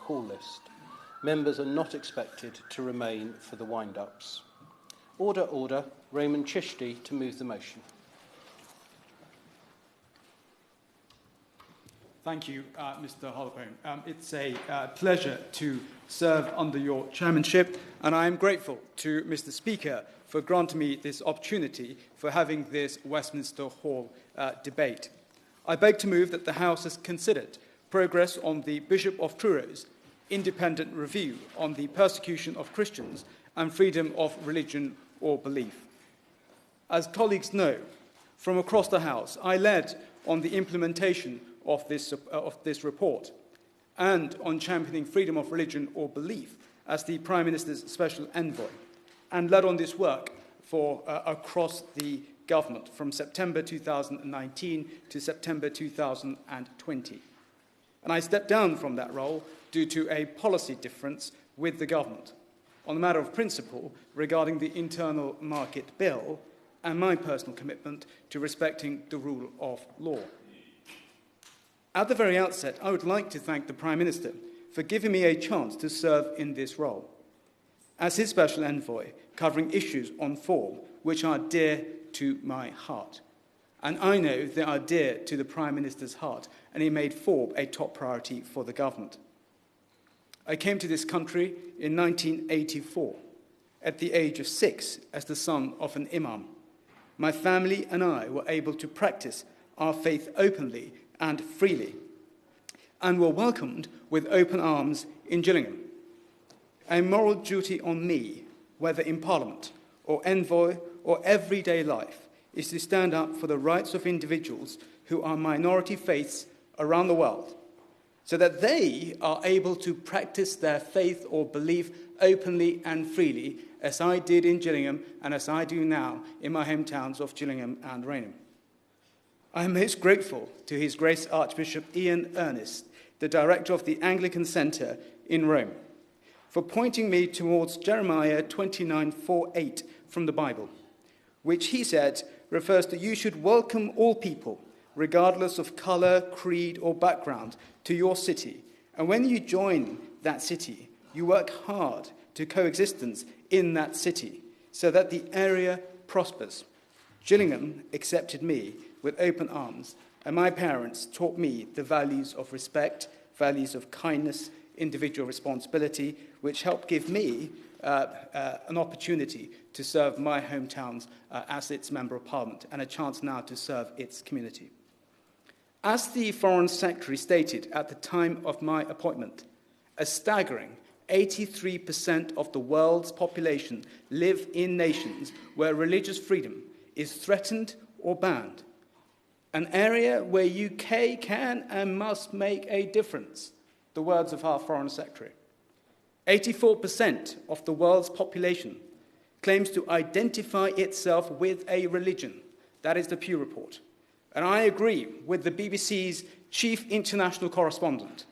call list. Members are not expected to remain for the wind-ups. Order, order. Rehman Chishti to move the motion. Thank you, Mr. Hollopone. It's a pleasure to serve under your chairmanship, and I am grateful to Mr. Speaker for granting me this opportunity for having this Westminster Hall debate. I beg to move that the House has considered progress on the Bishop of Truro's independent review on the persecution of Christians and freedom of religion or belief. As colleagues know, from across the House, I led on the implementation of this report and on championing freedom of religion or belief as the Prime Minister's Special Envoy, and led on this work for across the government from September 2019 to September 2020. And I stepped down from that role due to a policy difference with the government on the matter of principle regarding the Internal Market Bill and my personal commitment to respecting the rule of law. At the very outset, I would like to thank the Prime Minister for giving me a chance to serve in this role as his Special Envoy, covering issues on form which are dear to my heart. And I know they are dear to the Prime Minister's heart, and he made form a top priority for the government. I came to this country in 1984, at the age of 6, as the son of an imam. My family and I were able to practice our faith openly and freely, and were welcomed with open arms in Gillingham. A moral duty on me, whether in Parliament or envoy or everyday life, is to stand up for the rights of individuals who are minority faiths around the world, so that they are able to practice their faith or belief openly and freely, as I did in Gillingham and as I do now in my hometowns of Gillingham and Rainham. I am most grateful to His Grace Archbishop Ian Ernest, the director of the Anglican Centre in Rome, for pointing me towards Jeremiah 29:4-8 from the Bible, which he said refers to you should welcome all people, regardless of colour, creed or background, to your city. And when you join that city, you work hard to coexistence in that city so that the area prospers. Gillingham accepted me with open arms, and my parents taught me the values of respect, values of kindness, individual responsibility, which helped give me an opportunity to serve my hometowns as its Member of Parliament and a chance now to serve its community. As the Foreign Secretary stated at the time of my appointment, a staggering 83% of the world's population live in nations where religious freedom is threatened or banned, an area where UK can and must make a difference, the words of our Foreign Secretary. 84% of the world's population claims to identify itself with a religion. That is the Pew Report. And I agree with the BBC's chief international correspondent.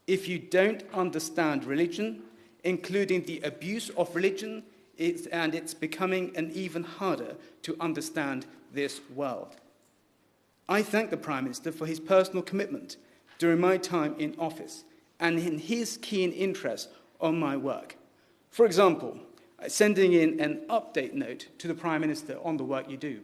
If you don't understand religion, including the abuse of religion, it's becoming an even harder to understand this world. I thank the Prime Minister for his personal commitment during my time in office and in his keen interest on my work. For example, sending in an update note to the Prime Minister on the work you do.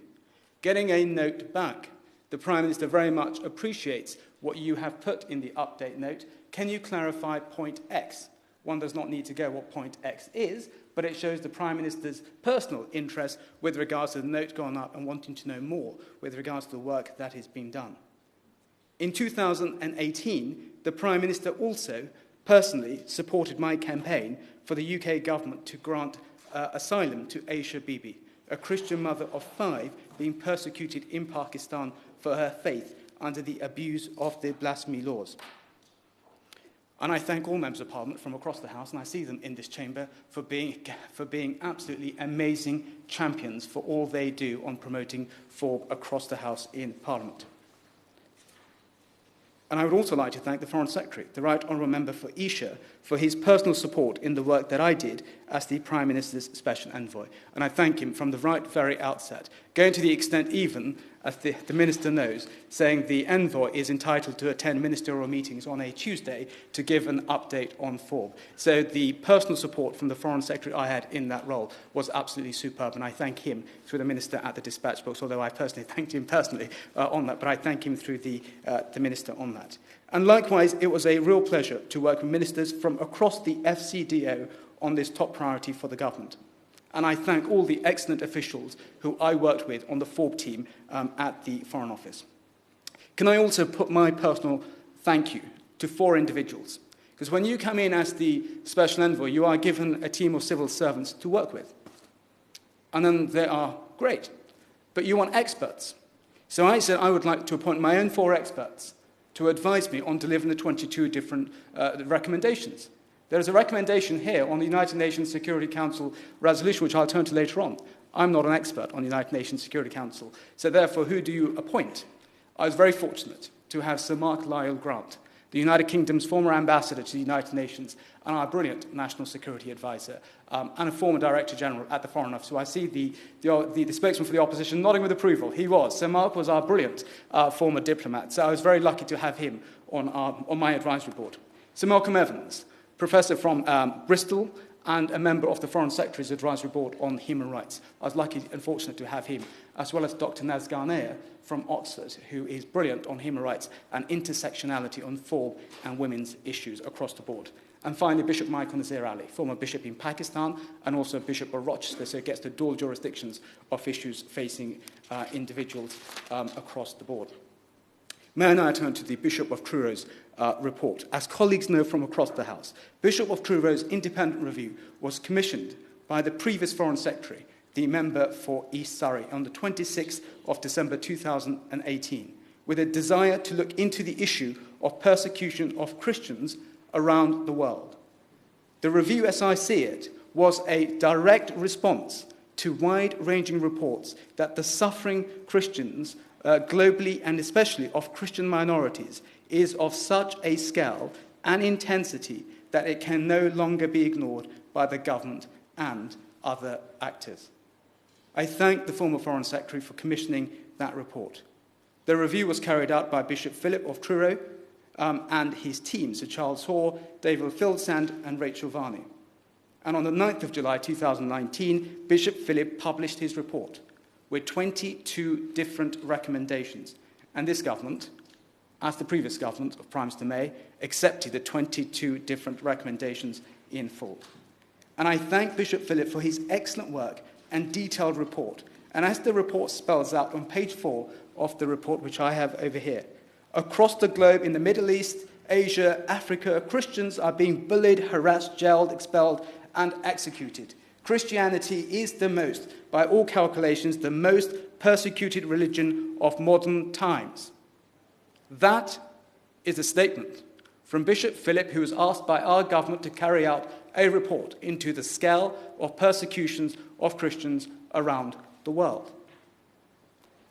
Getting a note back. The Prime Minister very much appreciates what you have put in the update note. Can you clarify point X? One does not need to go what point X is, but it shows the Prime Minister's personal interest with regards to the note going up and wanting to know more with regards to the work that is being done. In 2018, the Prime Minister also personally supported my campaign for the UK government to grant asylum to Aisha Bibi, a Christian mother of 5 being persecuted in Pakistan for her faith under the abuse of the blasphemy laws. And I thank all members of Parliament from across the House, and I see them in this chamber, for being absolutely amazing champions for all they do on promoting FORB across the House in Parliament. And I would also like to thank the Foreign Secretary, the Right Honourable Member for Esher, for his personal support in the work that I did as the Prime Minister's Special Envoy. And I thank him from the very outset, going to the extent even as the Minister knows, saying the envoy is entitled to attend ministerial meetings on a Tuesday to give an update on FORB. So the personal support from the Foreign Secretary I had in that role was absolutely superb, and I thank him through the Minister at the dispatch box, although I personally thanked him personally on that, but I thank him through the Minister on that. And likewise, it was a real pleasure to work with ministers from across the FCDO on this top priority for the government. And I thank all the excellent officials who I worked with on the FORB team at the Foreign Office. Can I also put my personal thank you to 4 individuals? Because when you come in as the Special Envoy, you are given a team of civil servants to work with. And then they are great. But you want experts. So I said I would like to appoint my own 4 experts to advise me on delivering the 22 different recommendations. There is a recommendation here on the United Nations Security Council resolution, which I'll turn to later on. I'm not an expert on the United Nations Security Council, so therefore, who do you appoint? I was very fortunate to have Sir Mark Lyell-Grant, the United Kingdom's former ambassador to the United Nations, and our brilliant national security advisor, and a former Director General at the Foreign Office. So I see the spokesman for the opposition nodding with approval. He was. Sir Mark was our brilliant former diplomat, so I was very lucky to have him on my advisory board. Sir Malcolm Evans, professor from Bristol and a member of the Foreign Secretary's Advisory Board on Human Rights. I was lucky and fortunate to have him, as well as Dr. Naz Garnea from Oxford, who is brilliant on human rights and intersectionality on FORB and women's issues across the board. And finally, Bishop Michael Nazir Ali, former bishop in Pakistan and also Bishop of Rochester, so it gets the dual jurisdictions of issues facing individuals across the board. May I now turn to the Bishop of Truro's report. As colleagues know from across the House, Bishop of Truro's independent review was commissioned by the previous Foreign Secretary, the member for East Surrey, on the 26th of December 2018, with a desire to look into the issue of persecution of Christians around the world. The review, as I see it, was a direct response to wide-ranging reports that the suffering Christians globally and especially of Christian minorities is of such a scale and intensity that it can no longer be ignored by the government and other actors. I thank the former Foreign Secretary for commissioning that report. The review was carried out by Bishop Philip of Truro and his team, Sir Charles Hoare, David Fildsand and Rachel Varney. And on the 9th of July 2019, Bishop Philip published his report with 22 different recommendations. And this government, as the previous government of Prime Minister May, accepted the 22 different recommendations in full. And I thank Bishop Philip for his excellent work and detailed report. And as the report spells out on page 4 of the report, which I have over here, across the globe in the Middle East, Asia, Africa, Christians are being bullied, harassed, jailed, expelled, and executed. Christianity is by all calculations, the most persecuted religion of modern times. That is a statement from Bishop Philip, who was asked by our government to carry out a report into the scale of persecutions of Christians around the world.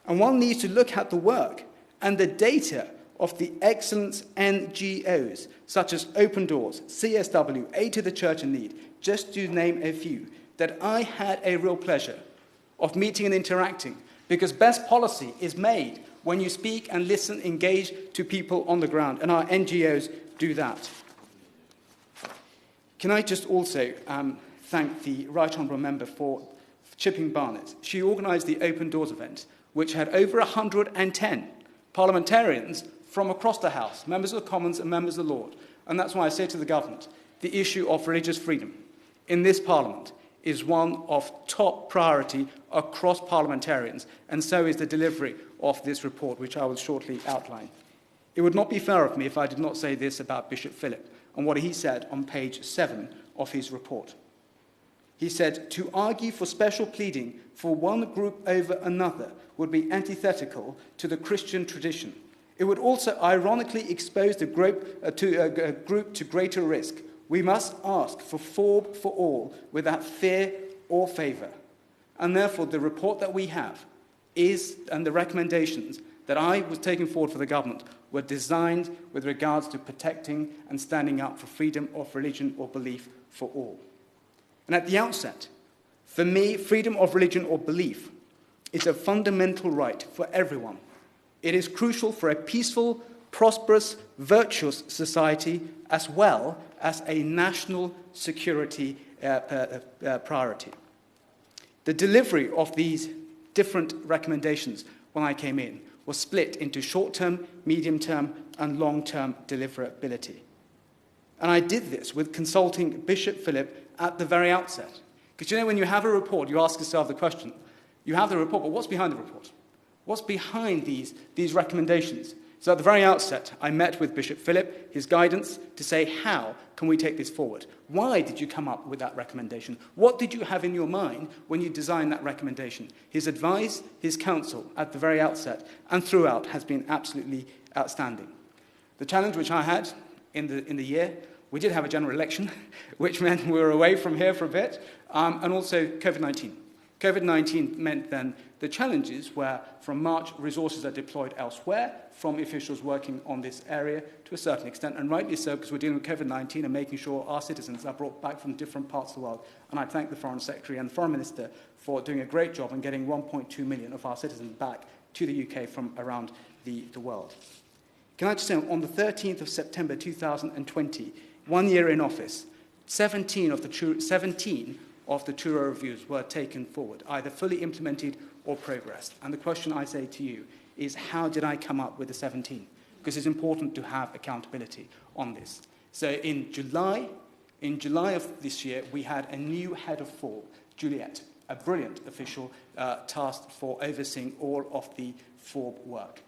And one needs to look at the work and the data of the excellent NGOs, such as Open Doors, CSW, Aid to the Church in Need, just to name a few, that I had a real pleasure of meeting and interacting, because best policy is made when you speak and listen, engage to people on the ground, and our NGOs do that. Can I just also thank the Right Honourable Member for Chipping Barnett. She organised the Open Doors event, which had over 110 parliamentarians from across the House, members of the Commons and members of the Lord. And that's why I say to the government, the issue of religious freedom in this Parliament is one of top priority across parliamentarians, and so is the delivery of this report, which I will shortly outline. It would not be fair of me if I did not say this about Bishop Philip and what he said on page 7 of his report. He said, to argue for special pleading for one group over another would be antithetical to the Christian tradition. It would also ironically expose the group to greater risk. We must ask for FORB for all without fear or favour. And therefore, the report that we have and the recommendations that I was taking forward for the government were designed with regards to protecting and standing up for freedom of religion or belief for all. And at the outset, for me, freedom of religion or belief is a fundamental right for everyone. It is crucial for a peaceful, prosperous, virtuous society as well as a national security priority. The delivery of these different recommendations when I came in was split into short-term, medium-term, and long-term deliverability. And I did this with consulting Bishop Philip at the very outset. Because when you have a report, you ask yourself the question, you have the report, but what's behind the report? What's behind these recommendations? So at the very outset, I met with Bishop Philip, his guidance, to say, how can we take this forward? Why did you come up with that recommendation? What did you have in your mind when you designed that recommendation? His advice, his counsel at the very outset and throughout has been absolutely outstanding. The challenge which I had in the year, we did have a general election, which meant we were away from here for a bit, and also COVID-19. COVID-19 meant then the challenges where from March resources are deployed elsewhere from officials working on this area to a certain extent, and rightly so because we're dealing with COVID-19 and making sure our citizens are brought back from different parts of the world. And I thank the Foreign Secretary and the Foreign Minister for doing a great job in getting 1.2 million of our citizens back to the UK from around the world. Can I just say, on the 13th of September 2020, 1 year in office, 17 of the Truro reviews were taken forward, either fully implemented or progressed. And the question I say to you is, how did I come up with the 17? Because it's important to have accountability on this. So in July of this year, we had a new head of FORB, Juliet, a brilliant official tasked for overseeing all of the FORB work.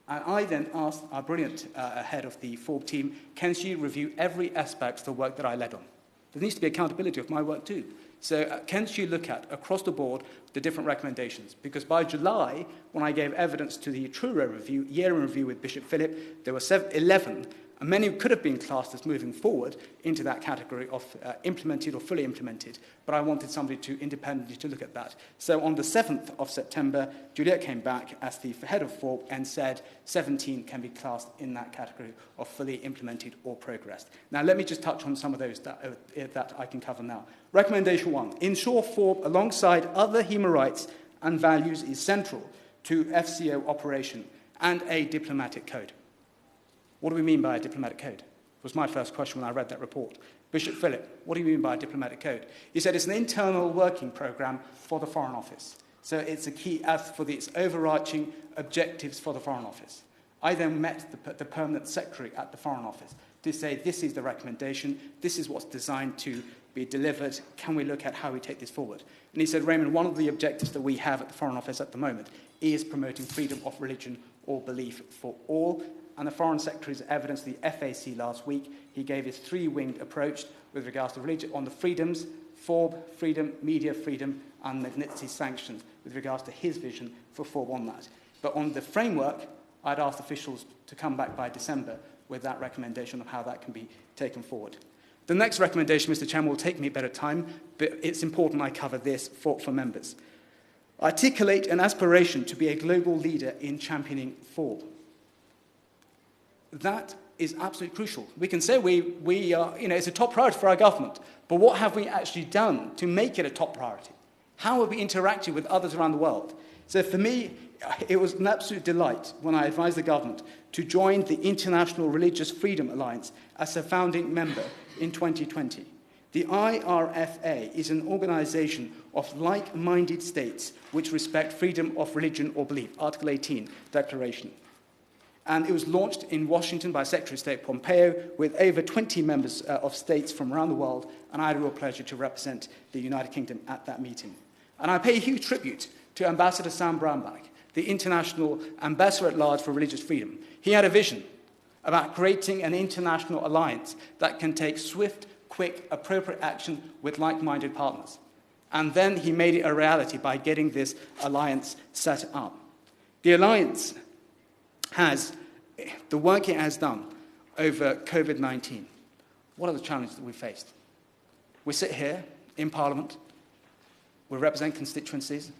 And I then asked our brilliant head of the FORB team, can she review every aspect of the work that I led on? There needs to be accountability of my work too. So can she look at, across the board, the different recommendations? Because by July, when I gave evidence to the Truro review, year in review with Bishop Philip, there were 11, and many could have been classed as moving forward into that category of implemented or fully implemented, but I wanted somebody to independently to look at that. So on the 7th of September, Juliet came back as the head of FORB and said 17 can be classed in that category of fully implemented or progressed. Now let me just touch on some of those that I can cover now. Recommendation 1, ensure FORB alongside other human rights and values is central to FCO operation and a diplomatic code. What do we mean by a diplomatic code? Was my first question when I read that report. Bishop Philip, what do you mean by a diplomatic code? He said it's an internal working programme for the Foreign Office. So it's a key as for its overarching objectives for the Foreign Office. I then met the permanent secretary at the Foreign Office to say this is the recommendation, this is what's designed to be delivered, can we look at how we take this forward? And he said, Raymond, one of the objectives that we have at the Foreign Office at the moment is promoting freedom of religion or belief for all. And the Foreign Secretary's evidence, the FAC last week, he gave his three-winged approach with regards to religion on the freedoms, FORB freedom, media freedom, and Magnitsky sanctions with regards to his vision for FORB on that. But on the framework, I'd asked officials to come back by December with that recommendation of how that can be taken forward. The next recommendation, Mr. Chairman, will take me a bit of time, but it's important I cover this for members. Articulate an aspiration to be a global leader in championing FORB. That is absolutely crucial. We can say we are, it's a top priority for our government, but what have we actually done to make it a top priority? How have we interacted with others around the world? So for me, it was an absolute delight when I advised the government to join the International Religious Freedom Alliance as a founding member in 2020. The IRFA is an organisation of like-minded states which respect freedom of religion or belief, Article 18, Declaration. And it was launched in Washington by Secretary of State Pompeo with over 20 members of states from around the world, and I had a real pleasure to represent the United Kingdom at that meeting. And I pay a huge tribute to Ambassador Sam Brownback, the International Ambassador at Large for Religious Freedom. He had a vision about creating an international alliance that can take swift, quick, appropriate action with like-minded partners. And then he made it a reality by getting this alliance set up. The alliance has, the work it has done over COVID-19, what are the challenges that we faced? We sit here in Parliament, we represent constituencies.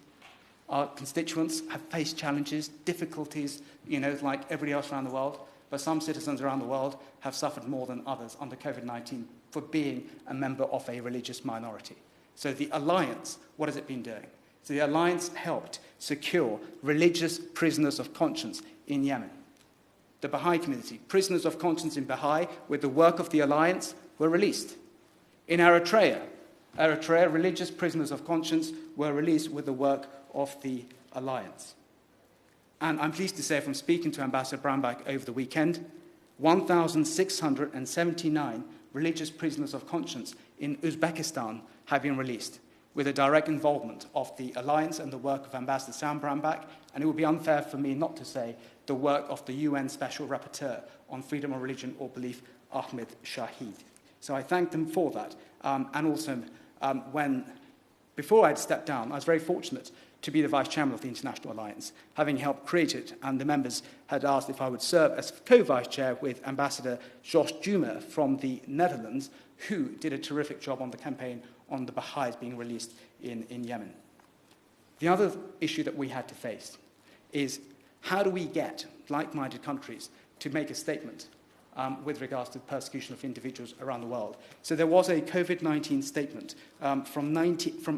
Our constituents have faced challenges, difficulties, like everybody else around the world, but some citizens around the world have suffered more than others under COVID-19 for being a member of a religious minority. So the alliance, what has it been doing? So the alliance helped secure religious prisoners of conscience in Yemen. The Baha'i community, prisoners of conscience in Baha'i, with the work of the alliance, were released. In Eritrea, religious prisoners of conscience were released with the work of the alliance. And I'm pleased to say, from speaking to Ambassador Brownback over the weekend, 1,679 religious prisoners of conscience in Uzbekistan have been released, with a direct involvement of the alliance and the work of Ambassador Sam Brownback, and it would be unfair for me not to say the work of the UN Special Rapporteur on freedom of religion or belief, Ahmed Shahid. So I thank them for that. And also, before I had stepped down, I was very fortunate to be the Vice Chairman of the International Alliance, having helped create it, and the members had asked if I would serve as co-Vice Chair with Ambassador Jos Juma from the Netherlands, who did a terrific job on the campaign on the Baha'is being released in Yemen. The other issue that we had to face is, how do we get like-minded countries to make a statement with regards to the persecution of individuals around the world? So there was a COVID-19 statement from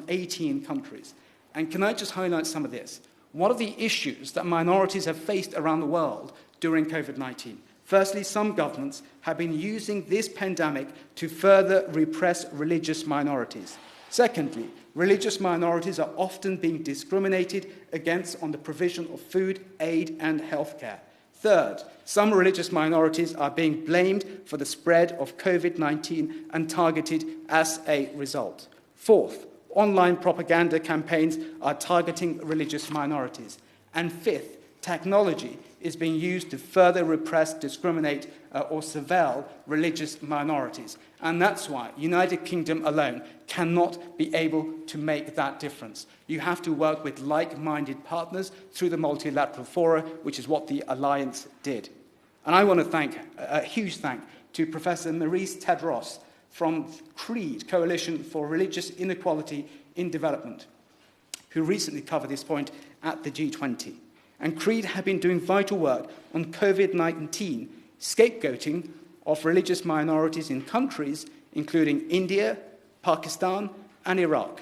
18 countries. And can I just highlight some of this? What are the issues that minorities have faced around the world during COVID-19? Firstly, some governments have been using this pandemic to further repress religious minorities. Secondly, religious minorities are often being discriminated against on the provision of food, aid, and healthcare. Third, some religious minorities are being blamed for the spread of COVID-19 and targeted as a result. Fourth, online propaganda campaigns are targeting religious minorities. And fifth, technology is being used to further repress, discriminate, or surveil religious minorities. And that's why United Kingdom alone cannot be able to make that difference. You have to work with like-minded partners through the multilateral fora, which is what the Alliance did. And I want to thank, a huge thank to Professor Maurice Tedros from CREED, Coalition for Religious Inequality in Development, who recently covered this point at the G20. And CREED have been doing vital work on COVID-19 scapegoating of religious minorities in countries including India, Pakistan, and Iraq.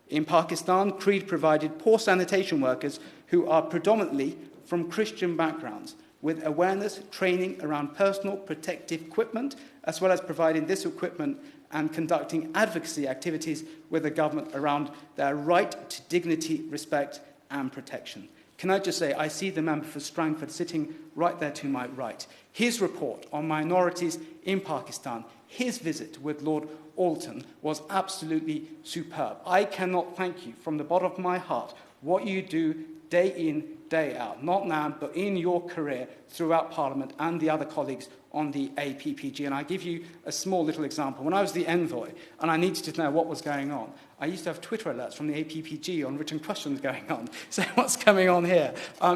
In Pakistan, CREED provided poor sanitation workers who are predominantly from Christian backgrounds with awareness training around personal protective equipment, as well as providing this equipment and conducting advocacy activities with the government around their right to dignity, respect, and protection. Can I just say, I see the member for Strangford sitting right there to my right. His report on minorities in Pakistan, his visit with Lord Alton, was absolutely superb. I cannot thank you from the bottom of my heart what you do day in, day out, not now, but in your career throughout Parliament and the other colleagues on the APPG. And I give you a small little example. When I was the envoy and I needed to know what was going on, I used to have Twitter alerts from the APPG on written questions going on. So what's going on here?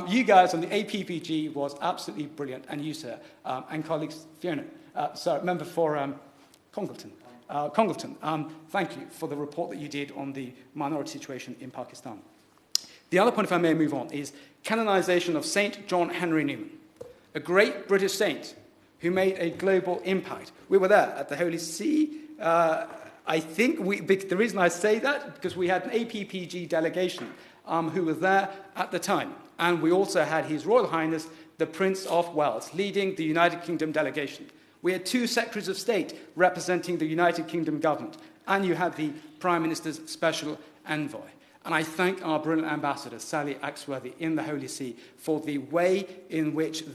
You guys on the APPG was absolutely brilliant, and you, sir, and colleagues, Fiona, member for Congleton. Thank you for the report that you did on the minority situation in Pakistan. The other point, if I may move on, is canonization of St. John Henry Newman, a great British saint who made a global impact. We were there at the Holy See. I think the reason I say that is because we had an APPG delegation who was there at the time. And we also had His Royal Highness, the Prince of Wales, leading the United Kingdom delegation. We had 2 Secretaries of State representing the United Kingdom government. And you had the Prime Minister's Special Envoy. And I thank our brilliant ambassador, Sally Axworthy, in the Holy See for the way in which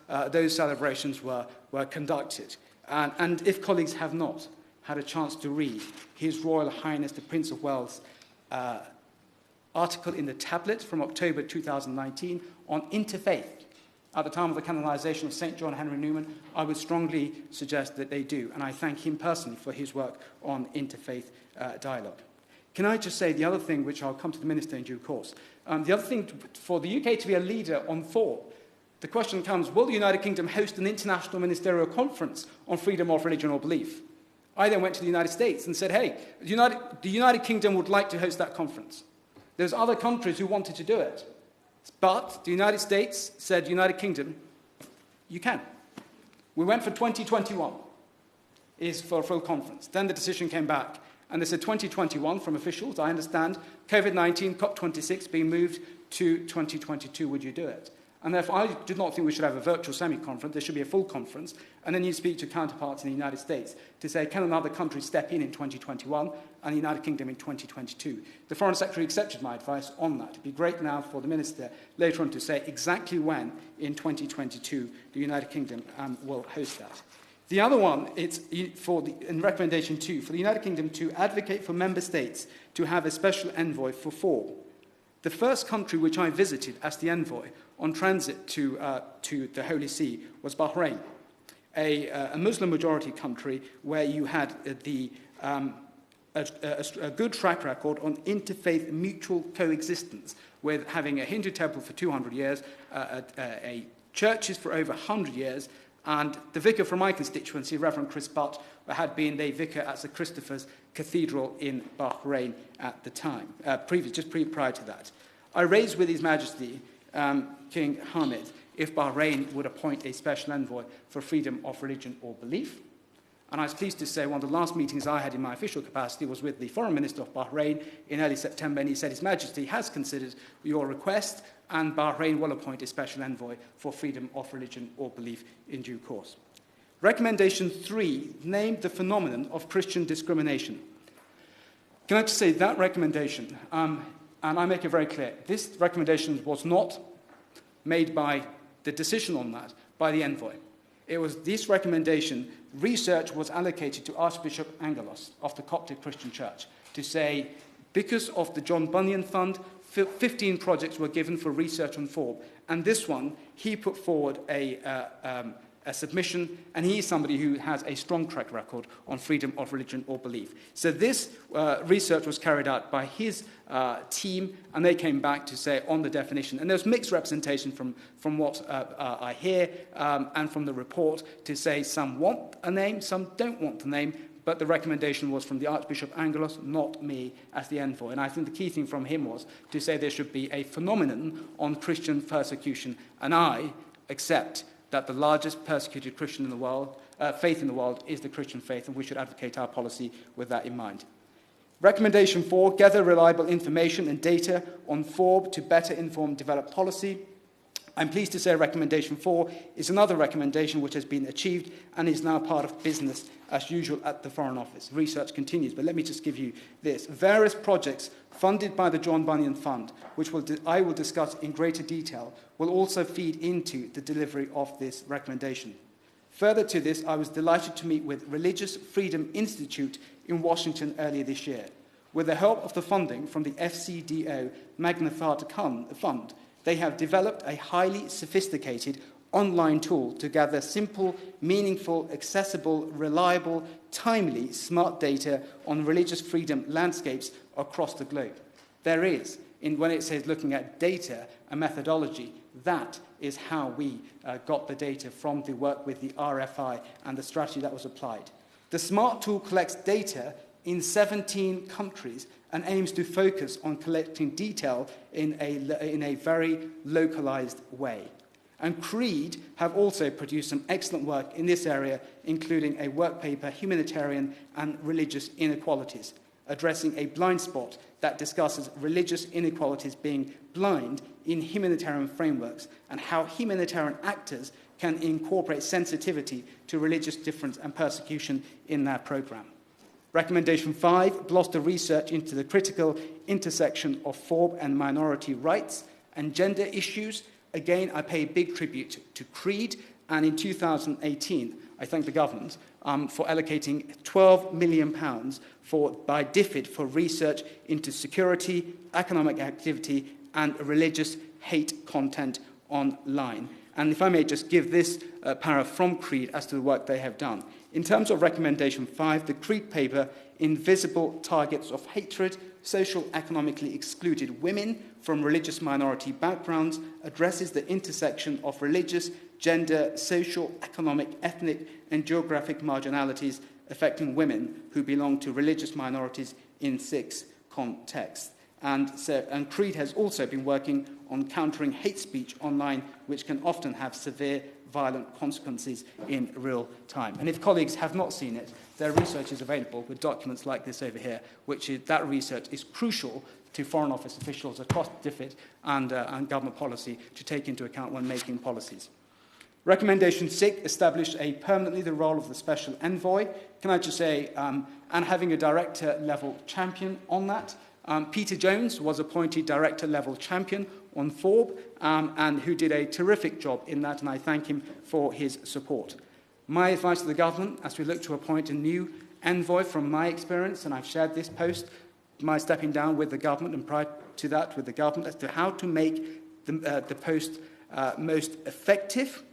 those celebrations were conducted. And if colleagues have not had a chance to read His Royal Highness the Prince of Wales' article in the Tablet from October 2019 on interfaith, at the time of the canonization of St. John Henry Newman, I would strongly suggest that they do. And I thank him personally for his work on interfaith dialogue. Can I just say the other thing, which I'll come to the Minister in due course, the other thing for the UK to be a leader on 4, the question comes, will the United Kingdom host an international ministerial conference on freedom of religion or belief? I then went to the United States and said, hey, the United Kingdom would like to host that conference. There's other countries who wanted to do it. But the United States said, United Kingdom, you can. We went for 2021 is for a full conference. Then the decision came back, And they said 2021 from officials, I understand, COVID-19, COP26 being moved to 2022, would you do it? And therefore, I did not think we should have a virtual semi-conference. There should be a full conference. And then you speak to counterparts in the United States to say, can another country step in 2021 and the United Kingdom in 2022? The Foreign Secretary accepted my advice on that. It would be great now for the Minister later on to say exactly when in 2022 the United Kingdom will host that. The other one, it's in recommendation 2, for the United Kingdom to advocate for member states to have a special envoy for FORB. The first country which I visited as the envoy on transit to the Holy See was Bahrain, a Muslim-majority country where you had a good track record on interfaith mutual coexistence, with having a Hindu temple for 200 years, churches for over 100 years, and the vicar from my constituency, Reverend Chris Butt, had been the vicar at St Christopher's Cathedral in Bahrain at the time, prior to that. I raised with His Majesty King Hamid if Bahrain would appoint a special envoy for freedom of religion or belief. And I was pleased to say one of the last meetings I had in my official capacity was with the Foreign Minister of Bahrain in early September, and he said His Majesty has considered your request, and Bahrain will appoint a special envoy for freedom of religion or belief in due course. Recommendation 3 named the phenomenon of Christian discrimination. Can I just say that recommendation, and I make it very clear, this recommendation was not made by the decision on that by the envoy. It was this recommendation, research was allocated to Archbishop Angelos of the Coptic Christian Church to say, because of the John Bunyan Fund, 15 projects were given for research on FORB. And this one, he put forward a submission, and he is somebody who has a strong track record on freedom of religion or belief. So this research was carried out by his team, and they came back to say on the definition, and there's mixed representation from what I hear and from the report, to say some want a name, some don't want the name, but the recommendation was from the Archbishop Angelos, not me as the envoy. And I think the key thing from him was to say there should be a phenomenon on Christian persecution, and I accept that the largest persecuted Christian in the world, faith in the world is the Christian faith, and we should advocate our policy with that in mind. Recommendation 4, gather reliable information and data on FORB to better inform developed policy. I'm pleased to say recommendation 4 is another recommendation which has been achieved and is now part of business as usual at the Foreign Office. Research continues, but let me just give you this. Various projects funded by the John Bunyan Fund, which I will discuss in greater detail, will also feed into the delivery of this recommendation. Further to this, I was delighted to meet with Religious Freedom Institute in Washington earlier this year. With the help of the funding from the FCDO Magna Carta Fund, they have developed a highly sophisticated online tool to gather simple, meaningful, accessible, reliable, timely, smart data on religious freedom landscapes across the globe. There is, when it says looking at data and methodology, that is how we got the data from the work with the RFI and the strategy that was applied. The SMART tool collects data in 17 countries and aims to focus on collecting detail in a very localized way. And CREED have also produced some excellent work in this area, including a work paper, Humanitarian and Religious Inequalities, addressing a blind spot that discusses religious inequalities being blind in humanitarian frameworks and how humanitarian actors can incorporate sensitivity to religious difference and persecution in their program. Recommendation 5, bolster research into the critical intersection of FORB and minority rights and gender issues. Again, I pay big tribute to CREED, and in 2018, I thank the government for allocating £12 million by DFID for research into security, economic activity, and religious hate content online. And if I may just give this para from CREED as to the work they have done. In terms of recommendation 5, the CREED paper, Invisible Targets of Hatred, Social Economically Excluded Women from Religious Minority Backgrounds, addresses the intersection of religious, gender, social, economic, ethnic, and geographic marginalities affecting women who belong to religious minorities in 6 contexts. And CREED has also been working on countering hate speech online, which can often have severe violent consequences in real time. And if colleagues have not seen it, their research is available with documents like this over here, that research is crucial to Foreign Office officials across DFID and government policy to take into account when making policies. Recommendation 6 established permanently the role of the Special Envoy. Can I just say, and having a director-level champion on that. Peter Jones was appointed director-level champion on FORB, and who did a terrific job in that, and I thank him for his support. My advice to the government, as we look to appoint a new envoy, from my experience, and I've shared this post, my stepping down with the government, and prior to that with the government, as to how to make the post most effective.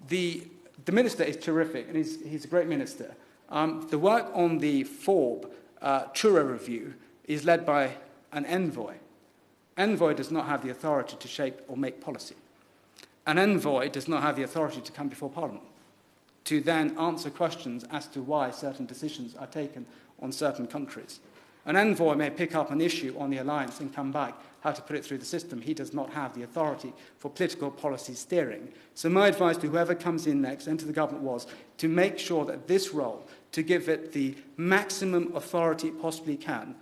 The minister is terrific, and he's a great minister. The work on the FORB Truro review is led by an envoy. Envoy does not have the authority to shape or make policy. An envoy does not have the authority to come before Parliament, to then answer questions as to why certain decisions are taken on certain countries. An envoy may pick up an issue on the alliance and come back how to put it through the system. He does not have the authority for political policy steering. So my advice to whoever comes in next and to the government was to make sure that this role, to give it the maximum authority it possibly can,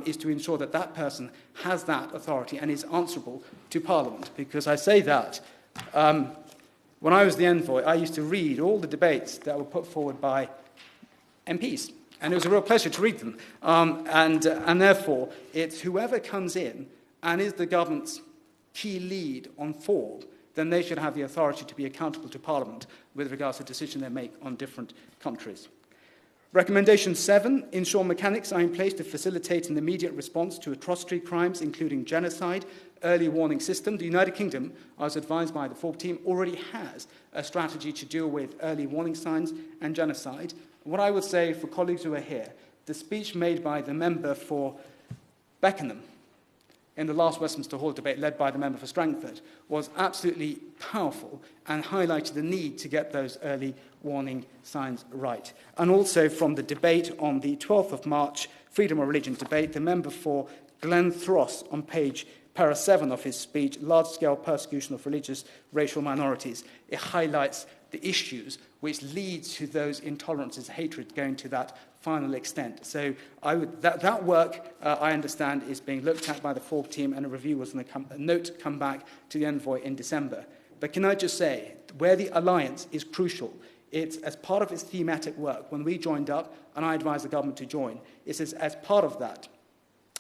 is to ensure that that person has that authority and is answerable to Parliament. Because I say that, when I was the envoy, I used to read all the debates that were put forward by MPs. And it was a real pleasure to read them. And therefore, it's whoever comes in and is the government's key lead on FORB, then they should have the authority to be accountable to Parliament with regards to decisions they make on different countries. Recommendation 7, ensure mechanics are in place to facilitate an immediate response to atrocity crimes, including genocide, early warning system. The United Kingdom, I was advised by the FORB team, already has a strategy to deal with early warning signs and genocide. What I would say for colleagues who are here, the speech made by the member for Beckenham in the last Westminster Hall debate, led by the member for Strangford, was absolutely powerful and highlighted the need to get those early warning signs right. And also from the debate on the 12th of March, freedom of religion debate, the member for Glenthross on para 7 of his speech, large-scale persecution of religious racial minorities, it highlights the issues which lead to those intolerances, hatred, going to that final extent. So that work, I understand, is being looked at by the FORB team, and a review was going to a note to come back to the envoy in December. But can I just say, where the alliance is crucial, it's as part of its thematic work. When we joined up, and I advised the government to join, it says as part of that,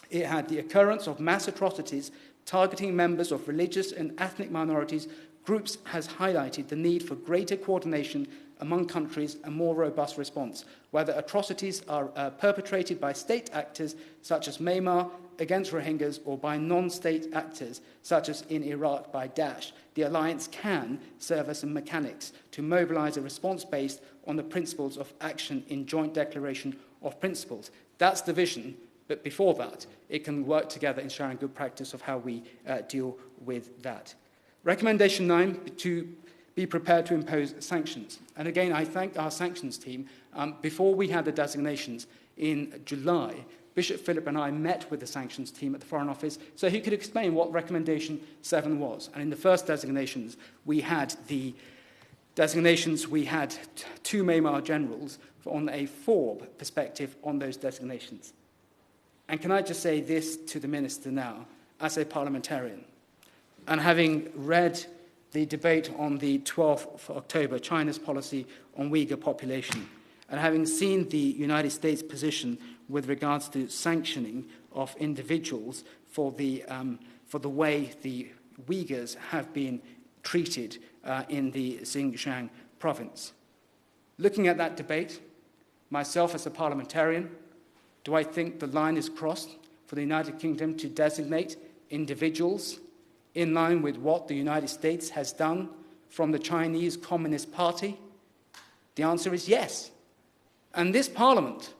it had the occurrence of mass atrocities targeting members of religious and ethnic minorities. Groups has highlighted the need for greater coordination among countries and more robust response, whether atrocities are perpetrated by state actors such as Myanmar against Rohingyas or by non-state actors such as in Iraq by Daesh. The alliance can serve as some mechanics to mobilize a response based on the principles of action in Joint Declaration of Principles. That's the vision, but before that, it can work together in sharing good practice of how we deal with that. Recommendation 9, to be prepared to impose sanctions. And again, I thank our sanctions team. Before we had the designations in July, Bishop Philip and I met with the sanctions team at the Foreign Office so he could explain what Recommendation 7 was. And in the first designations, we had 2 Myanmar generals on a FORB perspective on those designations. And can I just say this to the Minister now, as a parliamentarian, and having read the debate on the 12th of October, China's policy on Uyghur population, and having seen the United States position with regards to sanctioning of individuals for the way the Uyghurs have been treated in the Xinjiang province. Looking at that debate, myself as a parliamentarian, do I think the line is crossed for the United Kingdom to designate individuals in line with what the United States has done from the Chinese Communist Party? The answer is yes. And this Parliament,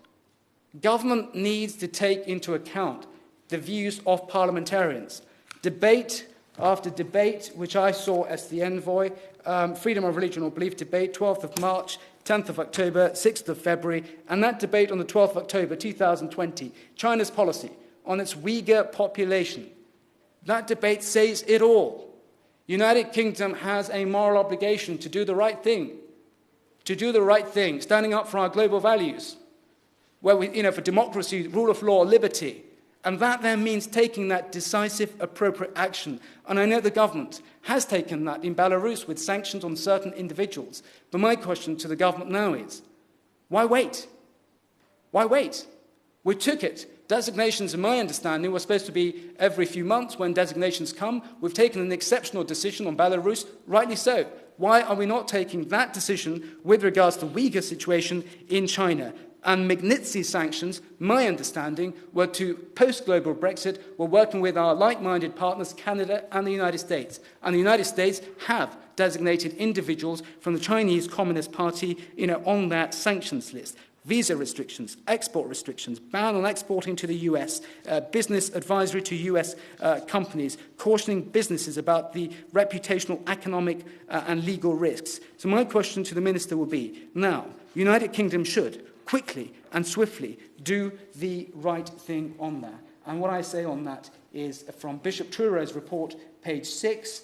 government needs to take into account the views of parliamentarians. Debate after debate, which I saw as the envoy, freedom of religion or belief debate, 12th of March, 10th of October, 6th of February, and that debate on the 12th of October 2020, China's policy on its Uyghur population. That debate says it all. United Kingdom has a moral obligation to do the right thing, standing up for our global values, where we, for democracy, rule of law, liberty. And that then means taking that decisive, appropriate action. And I know the government has taken that in Belarus with sanctions on certain individuals. But my question to the government now is, why wait? Why wait? We took it. Designations, in my understanding, were supposed to be every few months. When designations come, we've taken an exceptional decision on Belarus, rightly so. Why are we not taking that decision with regards to the Uyghur situation in China? And Magnitsky sanctions, my understanding, were to post-global Brexit. We're working with our like-minded partners, Canada and the United States. And the United States have designated individuals from the Chinese Communist Party, on that sanctions list. Visa restrictions, export restrictions, ban on exporting to the US, business advisory to US companies, cautioning businesses about the reputational, economic and legal risks. So my question to the Minister will be, now, United Kingdom should quickly and swiftly do the right thing on that. And what I say on that is from Bishop Truro's report, page 6,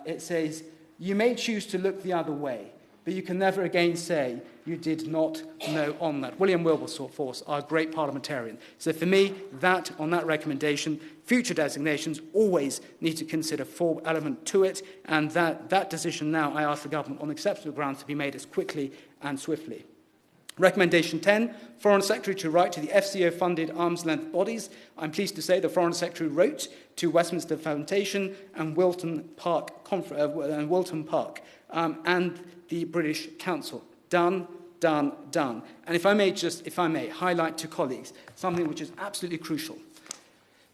it says, "You may choose to look the other way, but you can never again say you did not know on that." William Wilberforce, our great parliamentarian. So for me, on that recommendation, future designations always need to consider FORB element to it, and that decision now, I ask the government on acceptable grounds to be made as quickly and swiftly. Recommendation 10, Foreign Secretary to write to the FCO-funded arm's-length bodies. I'm pleased to say the Foreign Secretary wrote to Westminster Foundation and Wilton Park, and the British Council. Done. And if I may highlight to colleagues something which is absolutely crucial.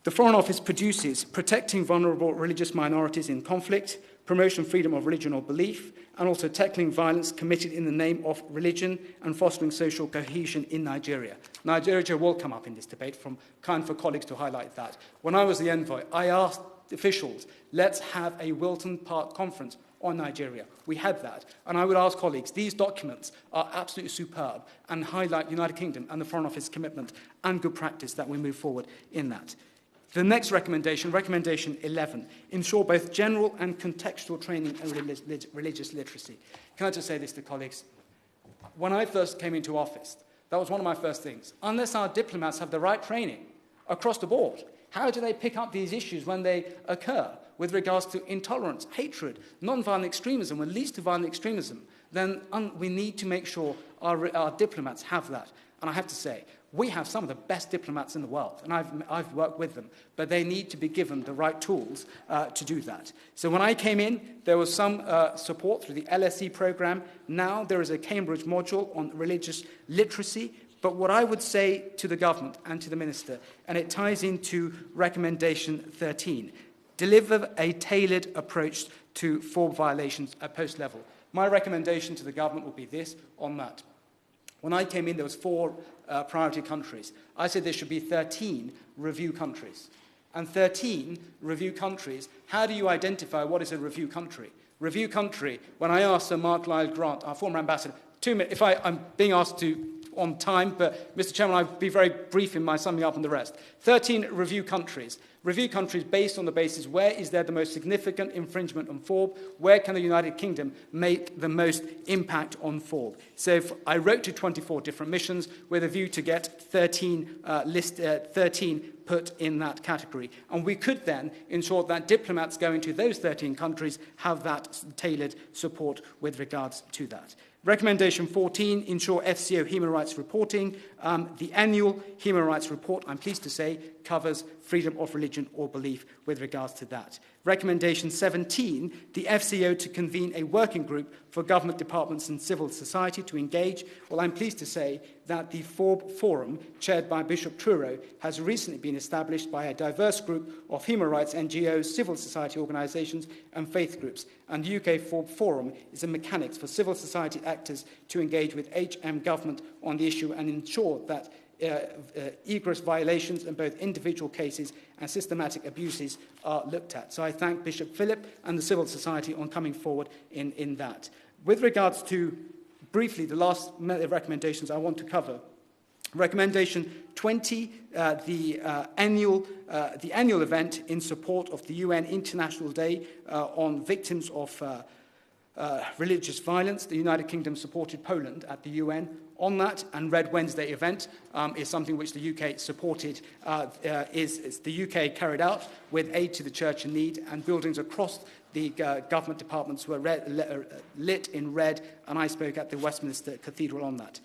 The Foreign Office produces protecting vulnerable religious minorities in conflict, promotion of freedom of religion or belief, and also tackling violence committed in the name of religion and fostering social cohesion in Nigeria. Nigeria will come up in this debate, kind for colleagues to highlight that. When I was the envoy, I asked officials, let's have a Wilton Park conference on Nigeria. We had that. And I would ask colleagues, these documents are absolutely superb and highlight United Kingdom and the Foreign Office commitment and good practice that we move forward in that. The next recommendation, recommendation 11, ensure both general and contextual training in religious literacy. Can I just say this to colleagues? When I first came into office, that was one of my first things. Unless our diplomats have the right training across the board, how do they pick up these issues when they occur with regards to intolerance, hatred, non-violent extremism, when it leads to violent extremism? Then we need to make sure our diplomats have that. And I have to say, we have some of the best diplomats in the world, and I've worked with them, but they need to be given the right tools to do that. So when I came in, there was some support through the LSE program. Now there is a Cambridge module on religious literacy. But what I would say to the government and to the minister, and it ties into recommendation 13, deliver a tailored approach to FORB violations at post level. My recommendation to the government will be this on that. When I came in, there was 4 priority countries. I said there should be 13 review countries. And 13 review countries, how do you identify what is a review country? Review country, when I asked Sir Mark Lyle-Grant, our former ambassador, 2 minutes, if I'm being asked to on time, but Mr. Chairman, I'll be very brief in my summing up on the rest. 13 review countries. Review countries based on the basis where is there the most significant infringement on FORB, where can the United Kingdom make the most impact on FORB. So if I wrote to 24 different missions with a view to get 13 put in that category. And we could then ensure that diplomats going to those 13 countries have that tailored support with regards to that. Recommendation 14, ensure FCO human rights reporting. The annual human rights report, I'm pleased to say, covers freedom of religion or belief with regards to that. Recommendation 17, the FCO to convene a working group for government departments and civil society to engage. Well, I'm pleased to say that the FORB Forum, chaired by Bishop Truro, has recently been established by a diverse group of human rights NGOs, civil society organisations and faith groups. And the UK FORB Forum is a mechanics for civil society actors to engage with HM government on the issue and ensure that egress violations in both individual cases and systematic abuses are looked at. So I thank Bishop Philip and the civil society on coming forward in that. With regards to, briefly, the last recommendations I want to cover Recommendation 20, the annual event in support of the UN International Day on Victims of Religious Violence. The United Kingdom supported Poland at the UN on that, and Red Wednesday event is something which the UK supported, is the UK carried out with aid to the church in need, and buildings across the government departments were lit in red, and I spoke at the Westminster Cathedral on that.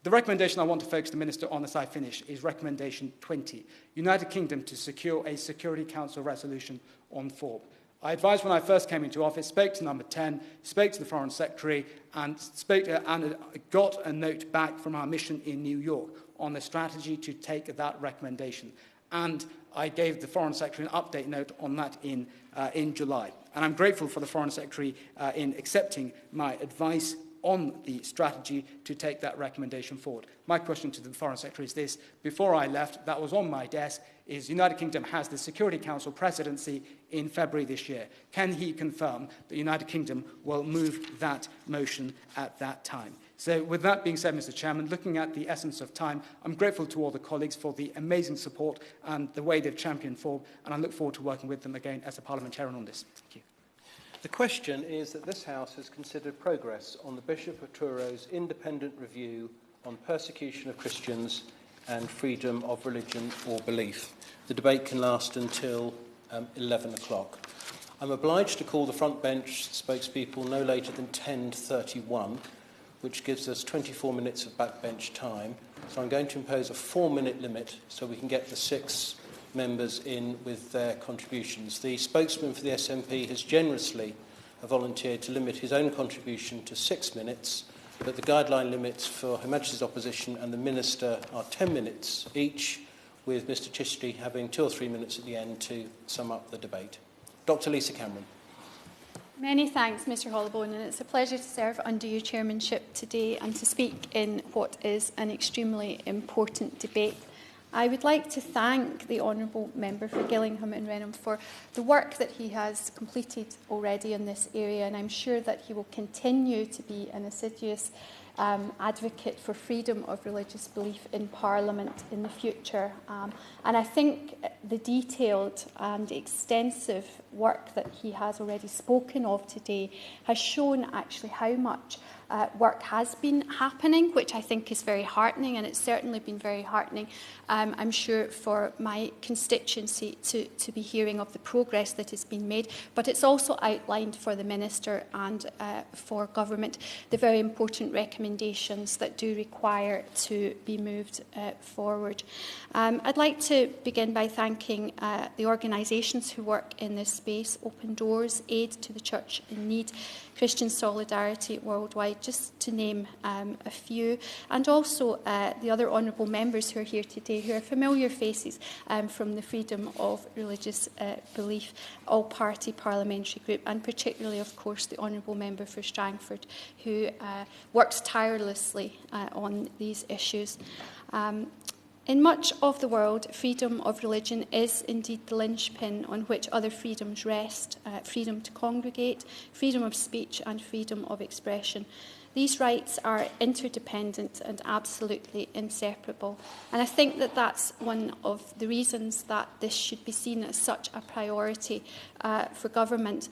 The recommendation I want to focus the Minister on as I finish is recommendation 20, United Kingdom to secure a Security Council resolution on FORB. I advised when I first came into office, spoke to number 10, spoke to the Foreign Secretary, and got a note back from our mission in New York on the strategy to take that recommendation. And I gave the Foreign Secretary an update note on that in July. And I'm grateful for the Foreign Secretary in accepting my advice on the strategy to take that recommendation forward. My question to the Foreign Secretary is this. Before I left, that was on my desk, is the United Kingdom has the Security Council presidency in February this year. Can he confirm that the United Kingdom will move that motion at that time? So with that being said, Mr. Chairman, looking at the essence of time, I'm grateful to all the colleagues for the amazing support and the way they've championed FORB, and I look forward to working with them again as a parliamentarian on this. Thank you. The question is that this House has considered progress on the Bishop of Truro's independent review on persecution of Christians and freedom of religion or belief. The debate can last until 11 o'clock. I'm obliged to call the front bench spokespeople no later than 10:31, which gives us 24 minutes of backbench time. So I'm going to impose a 4-minute limit so we can get the 6 members in with their contributions. The spokesman for the SNP has generously volunteered to limit his own contribution to 6 minutes, but the guideline limits for Her Majesty's Opposition and the Minister are 10 minutes each, with Mr Chishti having 2 or 3 minutes at the end to sum up the debate. Dr Lisa Cameron. Many thanks, Mr Hollowborn, and it's a pleasure to serve under your chairmanship today and to speak in what is an extremely important debate. I would like to thank the Honourable Member for Gillingham and Rainham for the work that he has completed already in this area, and I'm sure that he will continue to be an assiduous advocate for freedom of religious belief in Parliament in the future. And I think the detailed and extensive work that he has already spoken of today has shown actually how much work has been happening, which I think is very heartening, and it's certainly been very heartening, I'm sure, for my constituency to be hearing of the progress that has been made. But it's also outlined for the Minister and for Government the very important recommendations that do require to be moved forward. I'd like to begin by thanking the organisations who work in this space: Open Doors, Aid to the Church in Need, Christian Solidarity Worldwide, just to name a few, and also the other honourable members who are here today, who are familiar faces from the Freedom of Religious Belief all-party parliamentary group, and particularly, of course, the honourable member for Strangford, who works tirelessly on these issues. In much of the world, freedom of religion is indeed the linchpin on which other freedoms rest: freedom to congregate, freedom of speech and freedom of expression. These rights are interdependent and absolutely inseparable. And I think that that's one of the reasons that this should be seen as such a priority for government,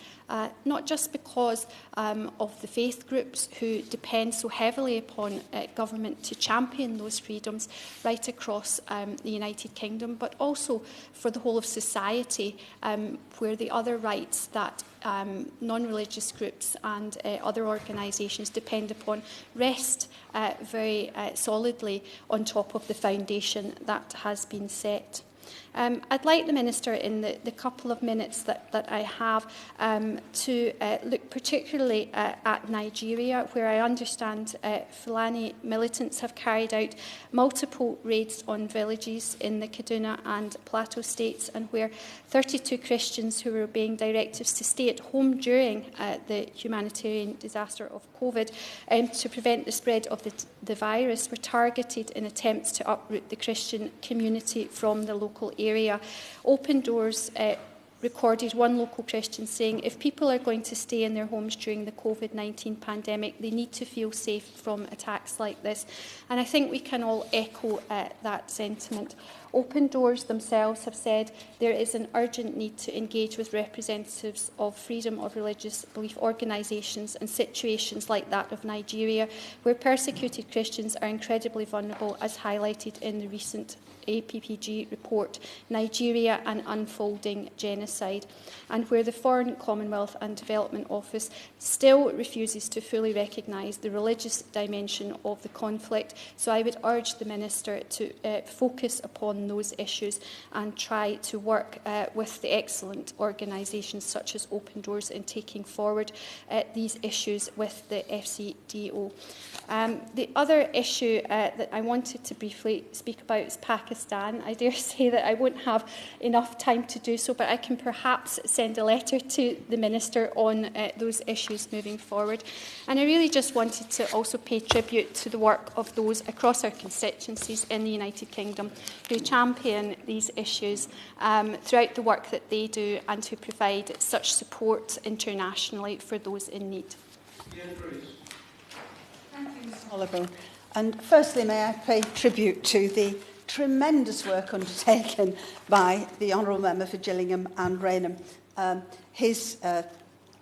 not just because of the faith groups who depend so heavily upon government to champion those freedoms right across the United Kingdom, but also for the whole of society, where the other rights that non-religious groups and other organisations depend upon rest very solidly on top of the foundation that has been set. I'd like the Minister, in the couple of minutes that I have, to look particularly at Nigeria, where I understand Fulani militants have carried out multiple raids on villages in the Kaduna and Plateau states, and where 32 Christians who were obeying directives to stay at home during the humanitarian disaster of COVID to prevent the spread of the virus were targeted in attempts to uproot the Christian community from the local area. Open Doors recorded one local Christian saying, if people are going to stay in their homes during the COVID-19 pandemic, they need to feel safe from attacks like this. And I think we can all echo that sentiment. Open Doors themselves have said there is an urgent need to engage with representatives of freedom of religious belief organisations in situations like that of Nigeria, where persecuted Christians are incredibly vulnerable, as highlighted in the recent APPG report, Nigeria, an Unfolding Genocide, and where the Foreign, Commonwealth and Development Office still refuses to fully recognise the religious dimension of the conflict. So I would urge the Minister to focus upon those issues and try to work with the excellent organisations such as Open Doors in taking forward these issues with the FCDO. The other issue that I wanted to briefly speak about is Pakistan. I dare say that I won't have enough time to do so, but I can perhaps send a letter to the Minister on those issues moving forward. And I really just wanted to also pay tribute to the work of those across our constituencies in the United Kingdom who champion these issues throughout the work that they do and who provide such support internationally for those in need. Thank you, Ms Holloway. And firstly, may I pay tribute to the tremendous work undertaken by the Honourable Member for Gillingham and Rainham. His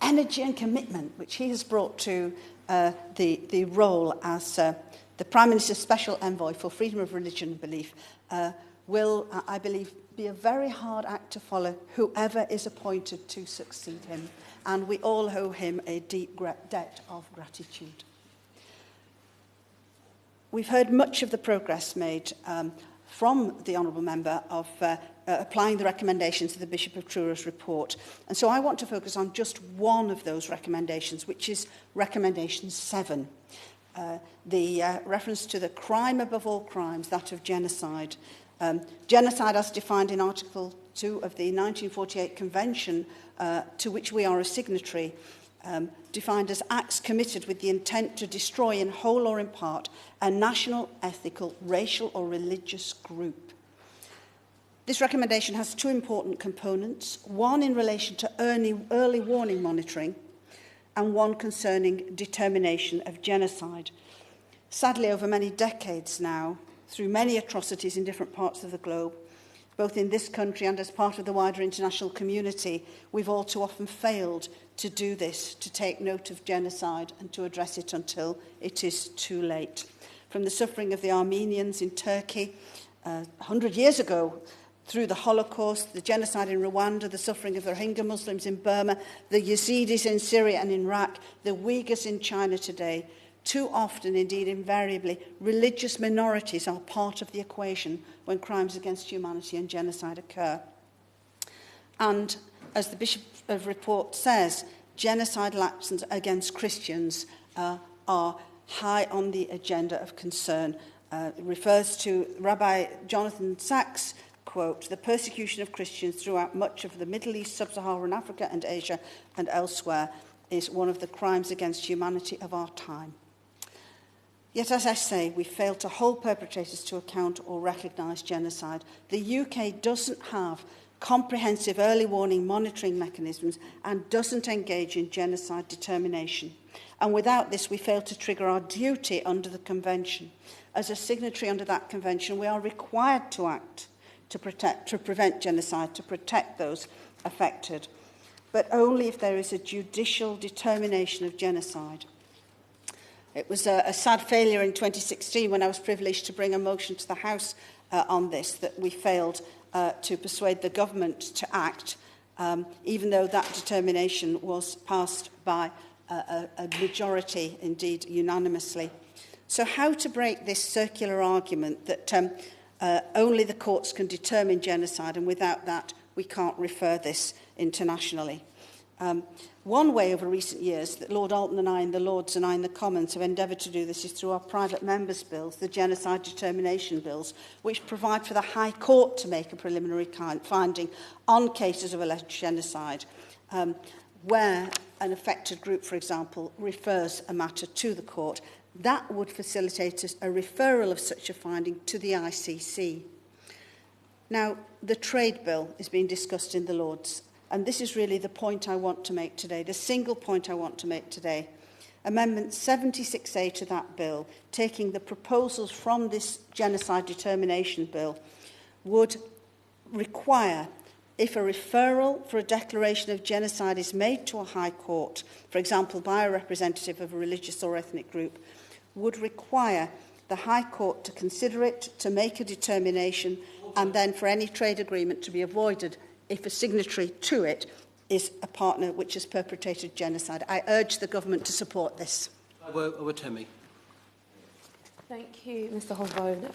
energy and commitment, which he has brought to the role as the Prime Minister's Special Envoy for Freedom of Religion and Belief, will, I believe, be a very hard act to follow, whoever is appointed to succeed him. And we all owe him a deep debt of gratitude. We've heard much of the progress made from the Honourable Member of applying the recommendations of the Bishop of Truro's report. And so I want to focus on just one of those recommendations, which is recommendation 7, the reference to the crime above all crimes, that of genocide. Genocide, as defined in Article 2 of the 1948 Convention, to which we are a signatory, defined as acts committed with the intent to destroy in whole or in part a national, ethnical, racial or religious group. This recommendation has two important components, one in relation to early warning monitoring and one concerning determination of genocide. Sadly, over many decades now, through many atrocities in different parts of the globe, both in this country and as part of the wider international community, we've all too often failed to do this, to take note of genocide and to address it until it is too late. From the suffering of the Armenians in Turkey 100 years ago, through the Holocaust, the genocide in Rwanda, the suffering of the Rohingya Muslims in Burma, the Yazidis in Syria and in Iraq, the Uyghurs in China today, too often, indeed invariably, religious minorities are part of the equation when crimes against humanity and genocide occur. And as the Bishop of Report says, genocidal actions against Christians are high on the agenda of concern. It refers to Rabbi Jonathan Sachs' quote, "The persecution of Christians throughout much of the Middle East, Sub-Saharan Africa and Asia and elsewhere is one of the crimes against humanity of our time." Yet, as I say, we fail to hold perpetrators to account or recognise genocide. The UK doesn't have comprehensive early warning monitoring mechanisms and doesn't engage in genocide determination. And without this, we fail to trigger our duty under the Convention. As a signatory under that Convention, we are required to act to prevent genocide, to protect those affected, but only if there is a judicial determination of genocide. It was a sad failure in 2016 when I was privileged to bring a motion to the House on this, that we failed to persuade the government to act, even though that determination was passed by a majority, indeed unanimously. So how to break this circular argument that only the courts can determine genocide, and without that we can't refer this internationally? One way over recent years that Lord Alton and I in the Lords and I in the Commons have endeavoured to do this is through our private members' bills, the genocide determination bills, which provide for the High Court to make a preliminary finding on cases of alleged genocide, where an affected group, for example, refers a matter to the court. That would facilitate a referral of such a finding to the ICC. Now, the trade bill is being discussed in the Lords. and this is really the point I want to make today, the single point I want to make today. Amendment 76A to that bill, taking the proposals from this genocide determination bill, would require, if a referral for a declaration of genocide is made to a High Court, for example, by a representative of a religious or ethnic group, would require the High Court to consider it, to make a determination, and then for any trade agreement to be avoided if a signatory to it is a partner which has perpetrated genocide. I urge the government to support this. Timmy. Thank you, Mr Holborn.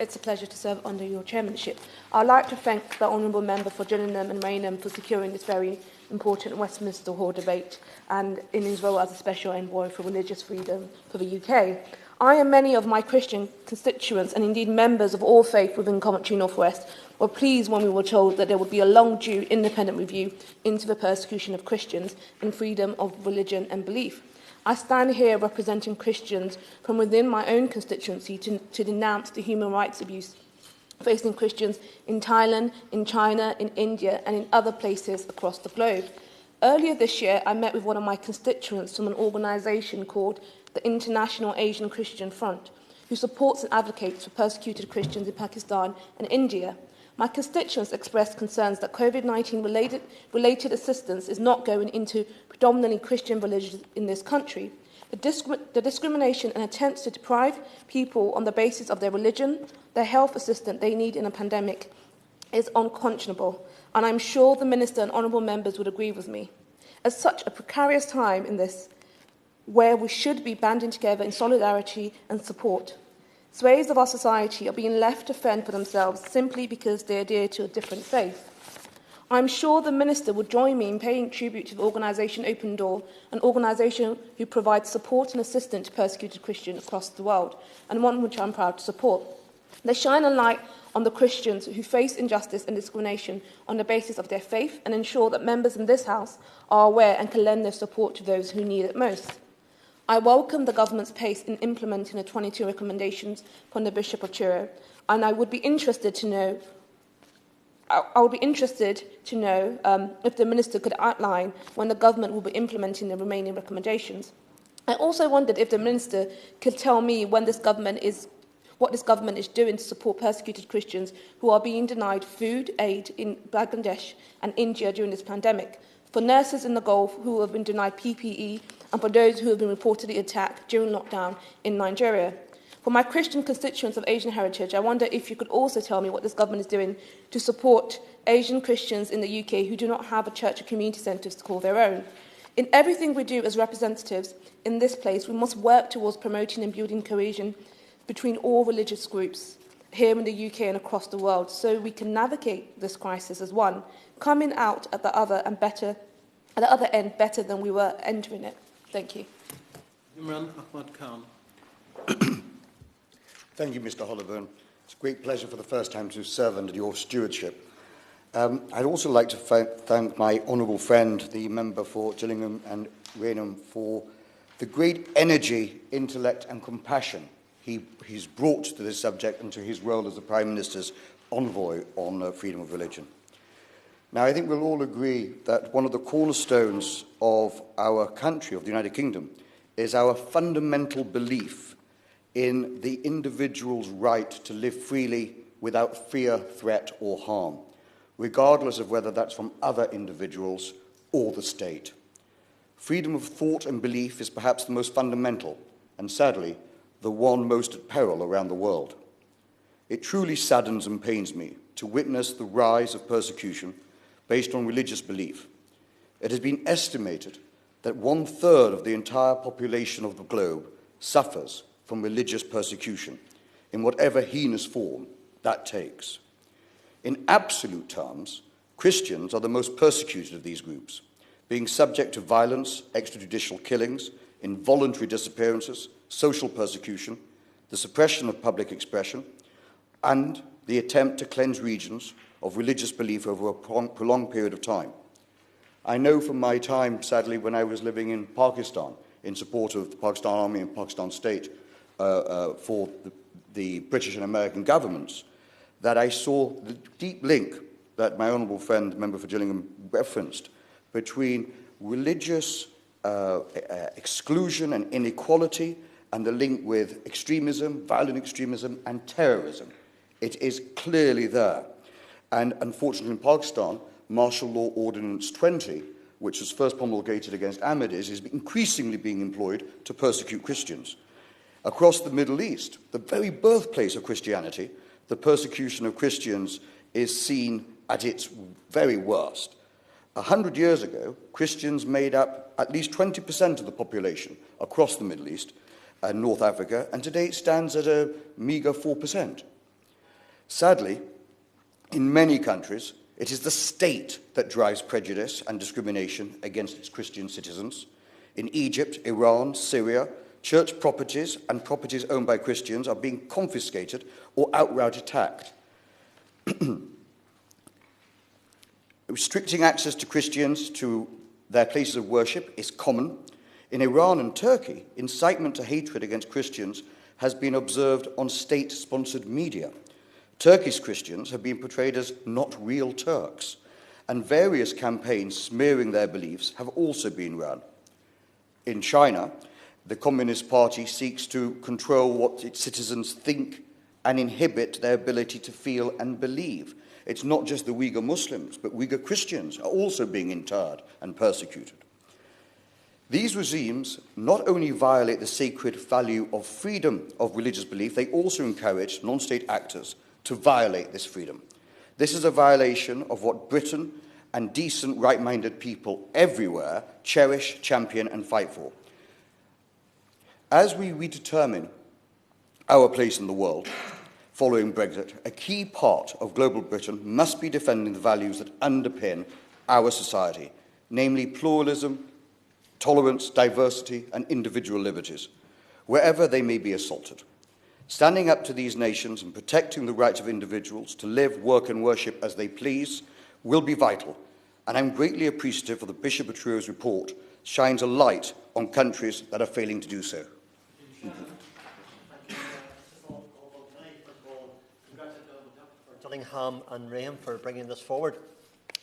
It's a pleasure to serve under your chairmanship. I'd like to thank the Honourable Member for Gillingham and Rainham for securing this very important Westminster Hall debate and in his role as a Special Envoy for Religious Freedom for the UK. I and many of my Christian constituents, and indeed members of all faith within Coventry North West, were pleased when we were told that there would be a long-due independent review into the persecution of Christians and freedom of religion and belief. I stand here representing Christians from within my own constituency to denounce the human rights abuse facing Christians in Thailand, in China, in India, and in other places across the globe. Earlier this year, I met with one of my constituents from an organisation called the International Asian Christian Front, who supports and advocates for persecuted Christians in Pakistan and India. My constituents expressed concerns that COVID-19 related assistance is not going into predominantly Christian villages in this country. The discrimination and attempts to deprive people on the basis of their religion, their health assistance they need in a pandemic is unconscionable, and I'm sure the Minister and honourable members would agree with me. At such a precarious time in this, where we should be banding together in solidarity and support, swathes of our society are being left to fend for themselves simply because they adhere to a different faith. I'm sure the Minister would join me in paying tribute to the organisation Open Door, an organisation who provides support and assistance to persecuted Christians across the world, and one which I'm proud to support. They shine a light on the Christians who face injustice and discrimination on the basis of their faith and ensure that members in this House are aware and can lend their support to those who need it most. I welcome the government's pace in implementing the 22 recommendations from the Bishop of Truro, and I would be interested to know if the Minister could outline when the government will be implementing the remaining recommendations. I also wondered if the Minister could tell me what this government is doing to support persecuted Christians who are being denied food aid in Bangladesh and India during this pandemic, for nurses in the Gulf who have been denied PPE, and for those who have been reportedly attacked during lockdown in Nigeria. For my Christian constituents of Asian heritage, I wonder if you could also tell me what this government is doing to support Asian Christians in the UK who do not have a church or community centres to call their own. In everything we do as representatives in this place, we must work towards promoting and building cohesion between all religious groups here in the UK and across the world, so we can navigate this crisis as one, coming out at the other end better than we were entering it. Thank you. Imran Ahmad Khan. Thank you, Mr Holborn. It's a great pleasure for the first time to serve under your stewardship. I'd also like to thank my honourable friend, the member for Gillingham and Rainham, for the great energy, intellect and compassion he's brought to this subject and to his role as the Prime Minister's envoy on freedom of religion. Now, I think we'll all agree that one of the cornerstones of our country, of the United Kingdom, is our fundamental belief in the individual's right to live freely without fear, threat or harm, regardless of whether that's from other individuals or the state. Freedom of thought and belief is perhaps the most fundamental and, sadly, the one most at peril around the world. It truly saddens and pains me to witness the rise of persecution based on religious belief. It has been estimated that 1/3 of the entire population of the globe suffers from religious persecution, in whatever heinous form that takes. In absolute terms, Christians are the most persecuted of these groups, being subject to violence, extrajudicial killings, involuntary disappearances, social persecution, the suppression of public expression, and the attempt to cleanse regions of religious belief over a prolonged period of time. I know from my time, sadly, when I was living in Pakistan, in support of the Pakistan Army and Pakistan State for the British and American governments, that I saw the deep link that my honourable friend, the member for Gillingham, referenced between religious exclusion and inequality and the link with extremism, violent extremism and terrorism. It is clearly there. And unfortunately in Pakistan, Martial Law Ordinance 20, which was first promulgated against Ahmadis, is increasingly being employed to persecute Christians. Across the Middle East, the very birthplace of Christianity, the persecution of Christians is seen at its very worst. 100 years ago, Christians made up at least 20% of the population across the Middle East and North Africa, and today it stands at a meagre 4%. Sadly, in many countries, it is the state that drives prejudice and discrimination against its Christian citizens. In Egypt, Iran, Syria, church properties and properties owned by Christians are being confiscated or outright attacked. Restricting access to Christians to their places of worship is common. In Iran and Turkey, incitement to hatred against Christians has been observed on state-sponsored media. Turkish Christians have been portrayed as not real Turks, and various campaigns smearing their beliefs have also been run. In China, the Communist Party seeks to control what its citizens think and inhibit their ability to feel and believe. It's not just the Uyghur Muslims, but Uyghur Christians are also being interred and persecuted. These regimes not only violate the sacred value of freedom of religious belief, they also encourage non-state actors to violate this freedom. This is a violation of what Britain and decent, right-minded people everywhere cherish, champion, and fight for. As we redetermine our place in the world, following Brexit, a key part of global Britain must be defending the values that underpin our society, namely pluralism, tolerance, diversity, and individual liberties, wherever they may be assaulted. Standing up to these nations and protecting the rights of individuals to live, work, and worship as they please will be vital, and I'm greatly appreciative of the Bishop of Truro's report shines a light on countries that are failing to do so. Gillingham and Rainham for bringing this forward.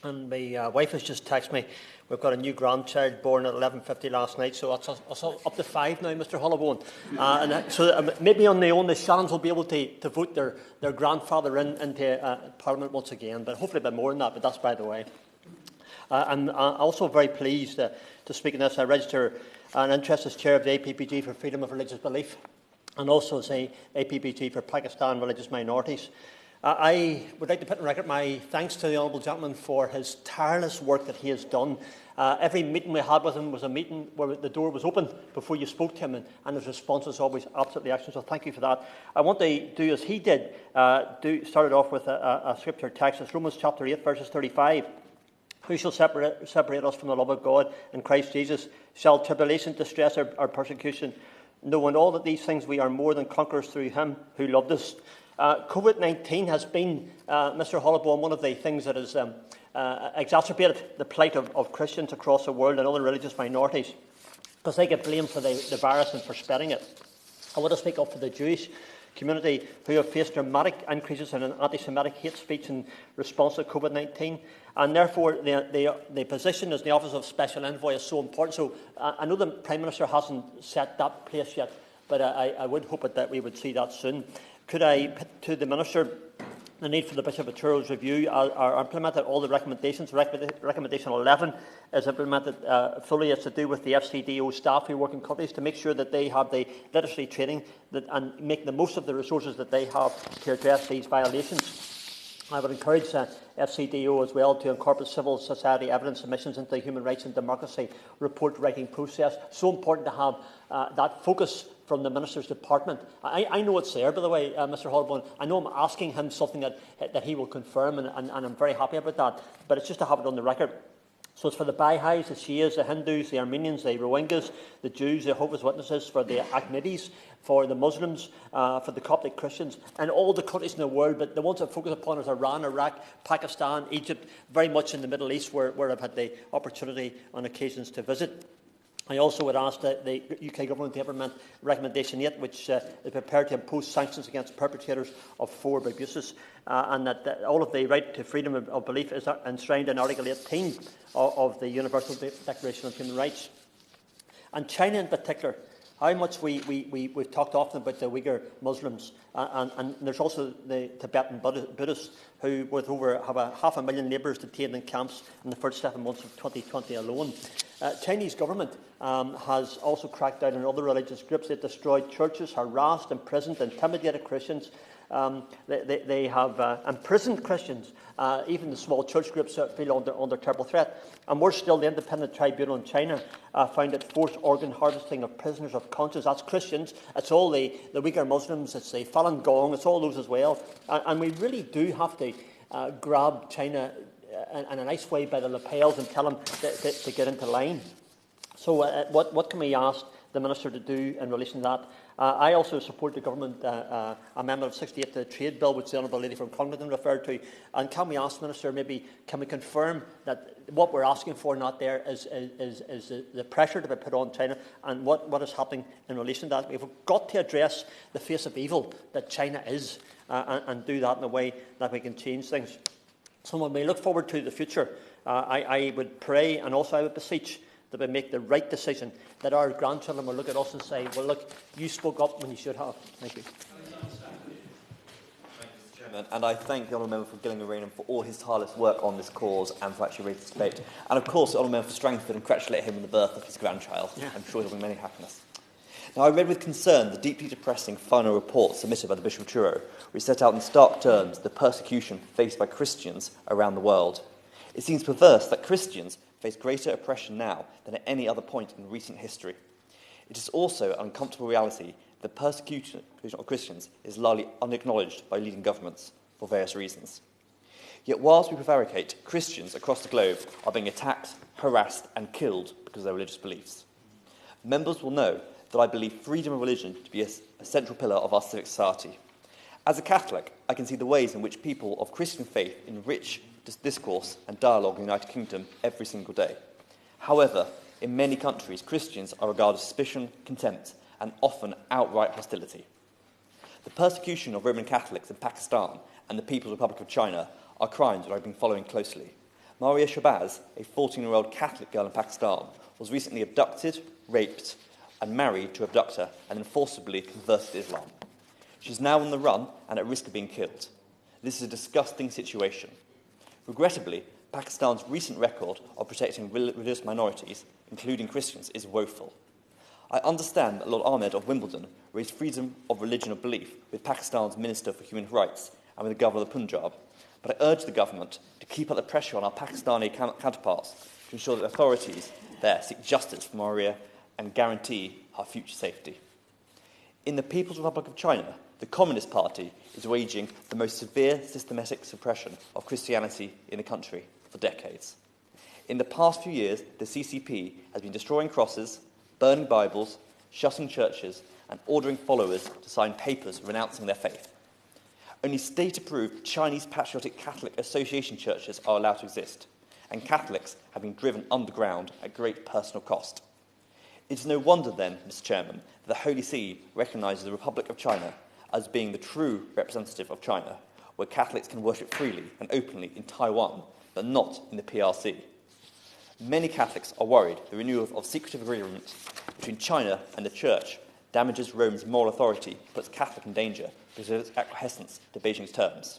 And my wife has just texted me. We've got a new grandchild born at 11:50 last night, so that's up to 5 now, Mr. Holloway. So maybe on their own, the Shannons will be able to vote their grandfather into Parliament once again, but hopefully a bit more than that, but that's by the way. I'm also very pleased to speak on this. I register an interest as chair of the APPG for freedom of religious belief, and also as a APPG for Pakistan religious minorities. I would like to put on record my thanks to the Honourable Gentleman for his tireless work that he has done. Every meeting we had with him was a meeting where the door was open before you spoke to him, and his response was always absolutely excellent, so thank you for that. I want to do as he did, started off with a scripture text. It's Romans chapter 8, verses 35. Who shall separate us from the love of God in Christ Jesus? Shall tribulation, distress, or persecution? No, in all that these things we are more than conquerors through him who loved us. COVID-19 has been, Mr. Holloway, one of the things that has exacerbated the plight of Christians across the world and other religious minorities, because they get blamed for the virus and for spreading it. I want to speak up for the Jewish community who have faced dramatic increases in anti-Semitic hate speech in response to COVID-19, and therefore the position as the Office of Special Envoy is so important. So I know the Prime Minister hasn't set that place yet, but I would hope that we would see that soon. Could I put to the Minister the need for the Bishop of Truro's review are implemented, all the recommendations. Recommendation 11 is implemented fully. It's to do with the FCDO staff who work in countries to make sure that they have the literacy training and make the most of the resources that they have to address these violations. I would encourage FCDO as well to incorporate civil society evidence submissions into the human rights and democracy report writing process. So important to have that focus from the Minister's department. I know it's there, by the way, Mr. Holloway. I know I'm asking him something that he will confirm, and I'm very happy about that. But it's just to have it on the record. So it's for the Baha'is, the Shias, the Hindus, the Armenians, the Rohingyas, the Jews, the Jehovah's Witnesses, for the Ahmadis, for the Muslims, for the Coptic Christians, and all the countries in the world. But the ones that focus upon is Iran, Iraq, Pakistan, Egypt, very much in the Middle East, where I've had the opportunity on occasions to visit. I also would ask that the UK Government to implement Recommendation 8, which is prepared to impose sanctions against perpetrators of foreign abuses, and that all of the right to freedom of belief is enshrined in Article 18 of the Universal Declaration of Human Rights. And China in particular, how much we've talked often about the Uyghur Muslims, and there's also the Tibetan Buddhists, who have 500,000 labourers detained in camps in the first 7 months of 2020 alone. Chinese government has also cracked down on other religious groups. They've destroyed churches, harassed, imprisoned, intimidated Christians. They have imprisoned Christians. Even the small church groups feel under terrible threat. And worse still, the Independent Tribunal in China found that forced organ harvesting of prisoners of conscience, that's Christians, it's all the Uyghur Muslims, it's the Falun Gong, it's all those as well. And we really do have to grab China in a nice way by the lapels and tell them to get into line. So what can we ask the Minister to do in relation to that? I also support the Government Amendment of 68 to the Trade Bill, which the Honourable Lady from Clongleton referred to. And can we ask the Minister, maybe, can we confirm that what we're asking for not there is the pressure to be put on China, and what is happening in relation to that? We've got to address the face of evil that China is, and do that in a way that we can change things. So when we look forward to the future, I would pray, and also I would beseech, that we make the right decision, that our grandchildren will look at us and say, well, look, you spoke up when you should have. Thank you. And I thank the Honourable Member for Gillingham Rainham for all his tireless work on this cause and for actually raising this debate. And of course, the Honourable Member for Strangford, and congratulate him on the birth of his grandchild. Yeah. I'm sure he'll bring many happiness. Now, I read with concern the deeply depressing final report submitted by the Bishop of Truro, which set out in stark terms the persecution faced by Christians around the world. It seems perverse that Christians face greater oppression now than at any other point in recent history. It is also an uncomfortable reality that persecution of Christians is largely unacknowledged by leading governments for various reasons. Yet whilst we prevaricate, Christians across the globe are being attacked, harassed and killed because of their religious beliefs. Members will know that I believe freedom of religion to be a central pillar of our civic society. As a Catholic, I can see the ways in which people of Christian faith enrich discourse and dialogue in the United Kingdom every single day. However, in many countries, Christians are regarded with suspicion, contempt, and often outright hostility. The persecution of Roman Catholics in Pakistan and the People's Republic of China are crimes that I've been following closely. Maria Shabazz, a 14-year-old Catholic girl in Pakistan, was recently abducted, raped, and married to an abductor and then forcibly converted to Islam. She's now on the run and at risk of being killed. This is a disgusting situation. Regrettably, Pakistan's recent record of protecting religious minorities, including Christians, is woeful. I understand that Lord Ahmed of Wimbledon raised freedom of religion or belief with Pakistan's Minister for Human Rights and with the Governor of the Punjab, but I urge the government to keep up the pressure on our Pakistani counterparts to ensure that authorities there seek justice for Maria and guarantee her future safety. In the People's Republic of China, the Communist Party is waging the most severe systematic suppression of Christianity in the country for decades. In the past few years, the CCP has been destroying crosses, burning Bibles, shutting churches, and ordering followers to sign papers renouncing their faith. Only state-approved Chinese Patriotic Catholic Association churches are allowed to exist, and Catholics have been driven underground at great personal cost. It is no wonder then, Mr. Chairman, that the Holy See recognises the Republic of China as being the true representative of China, where Catholics can worship freely and openly in Taiwan, but not in the PRC. Many Catholics are worried the renewal of secretive agreements between China and the Church damages Rome's moral authority, puts Catholics in danger because of its acquiescence to Beijing's terms.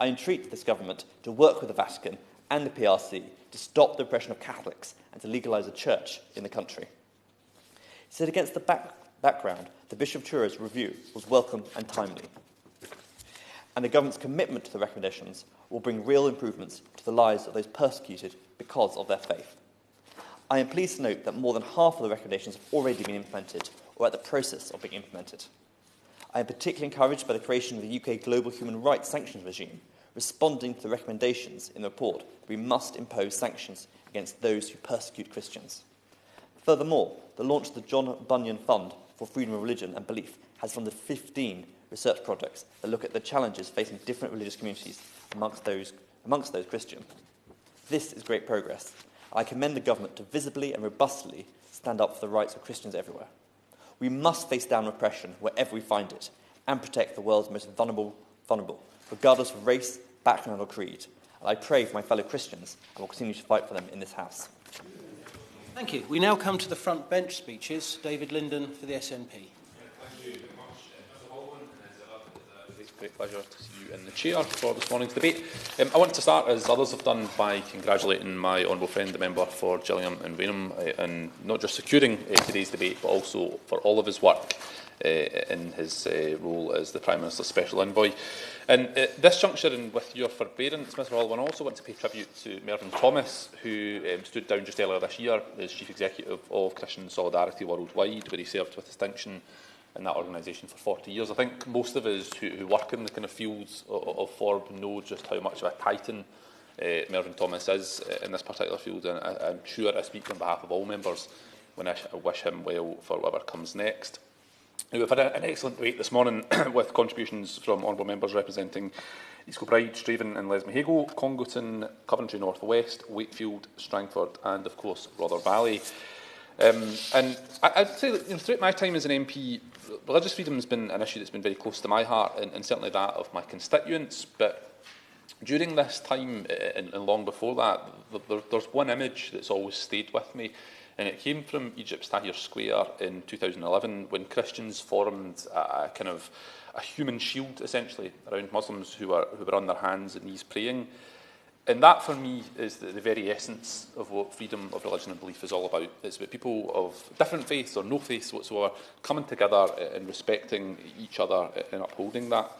I entreat this government to work with the Vatican and the PRC to stop the oppression of Catholics and to legalise the Church in the country. Set against the background, the Bishop of Truro's review was welcome and timely, and the government's commitment to the recommendations will bring real improvements to the lives of those persecuted because of their faith. I am pleased to note that more than half of the recommendations have already been implemented or at the process of being implemented. I am particularly encouraged by the creation of the UK Global Human Rights Sanctions Regime, responding to the recommendations in the report that we must impose sanctions against those who persecute Christians. Furthermore, the launch of the John Bunyan Fund for Freedom of Religion and Belief has funded 15 research projects that look at the challenges facing different religious communities amongst those Christian. This is great progress. I commend the government to visibly and robustly stand up for the rights of Christians everywhere. We must face down repression wherever we find it and protect the world's most vulnerable, regardless of race, background or creed. And I pray for my fellow Christians and will continue to fight for them in this House. Thank you. We now come to the front bench speeches. David Linden for the SNP. Thank you very much, Mr. Baldwin. It's a great pleasure to see you in the chair for this morning's debate. I want to start, as others have done, by congratulating my honourable friend, the member for Gillingham and Rainham, in not just securing today's debate, but also for all of his work in his role as the Prime Minister's Special Envoy. And at this juncture, and with your forbearance, Mr Hall, I also want to pay tribute to Mervyn Thomas, who stood down just earlier this year as Chief Executive of Christian Solidarity Worldwide, where he served with distinction in that organisation for 40 years. I think most of us who work in the kind of fields of FORB know just how much of a titan Mervyn Thomas is in this particular field, and I'm sure I speak on behalf of all members when I wish him well for whatever comes next. Now, we've had an excellent debate this morning with contributions from honourable members representing East Kilbride, Straven and Lesmahago, Congleton, Coventry North West, Wakefield, Strangford and, of course, Rother Valley. And I'd say that throughout my time as an MP, religious freedom has been an issue that's been very close to my heart, and certainly that of my constituents. But during this time, and long before that, there's one image that's always stayed with me. And it came from Egypt's Tahrir Square in 2011, when Christians formed a kind of a human shield, essentially, around Muslims who were on their hands and knees praying. And that, for me, is the very essence of what freedom of religion and belief is all about. It's about people of different faiths or no faiths whatsoever coming together and respecting each other and upholding that.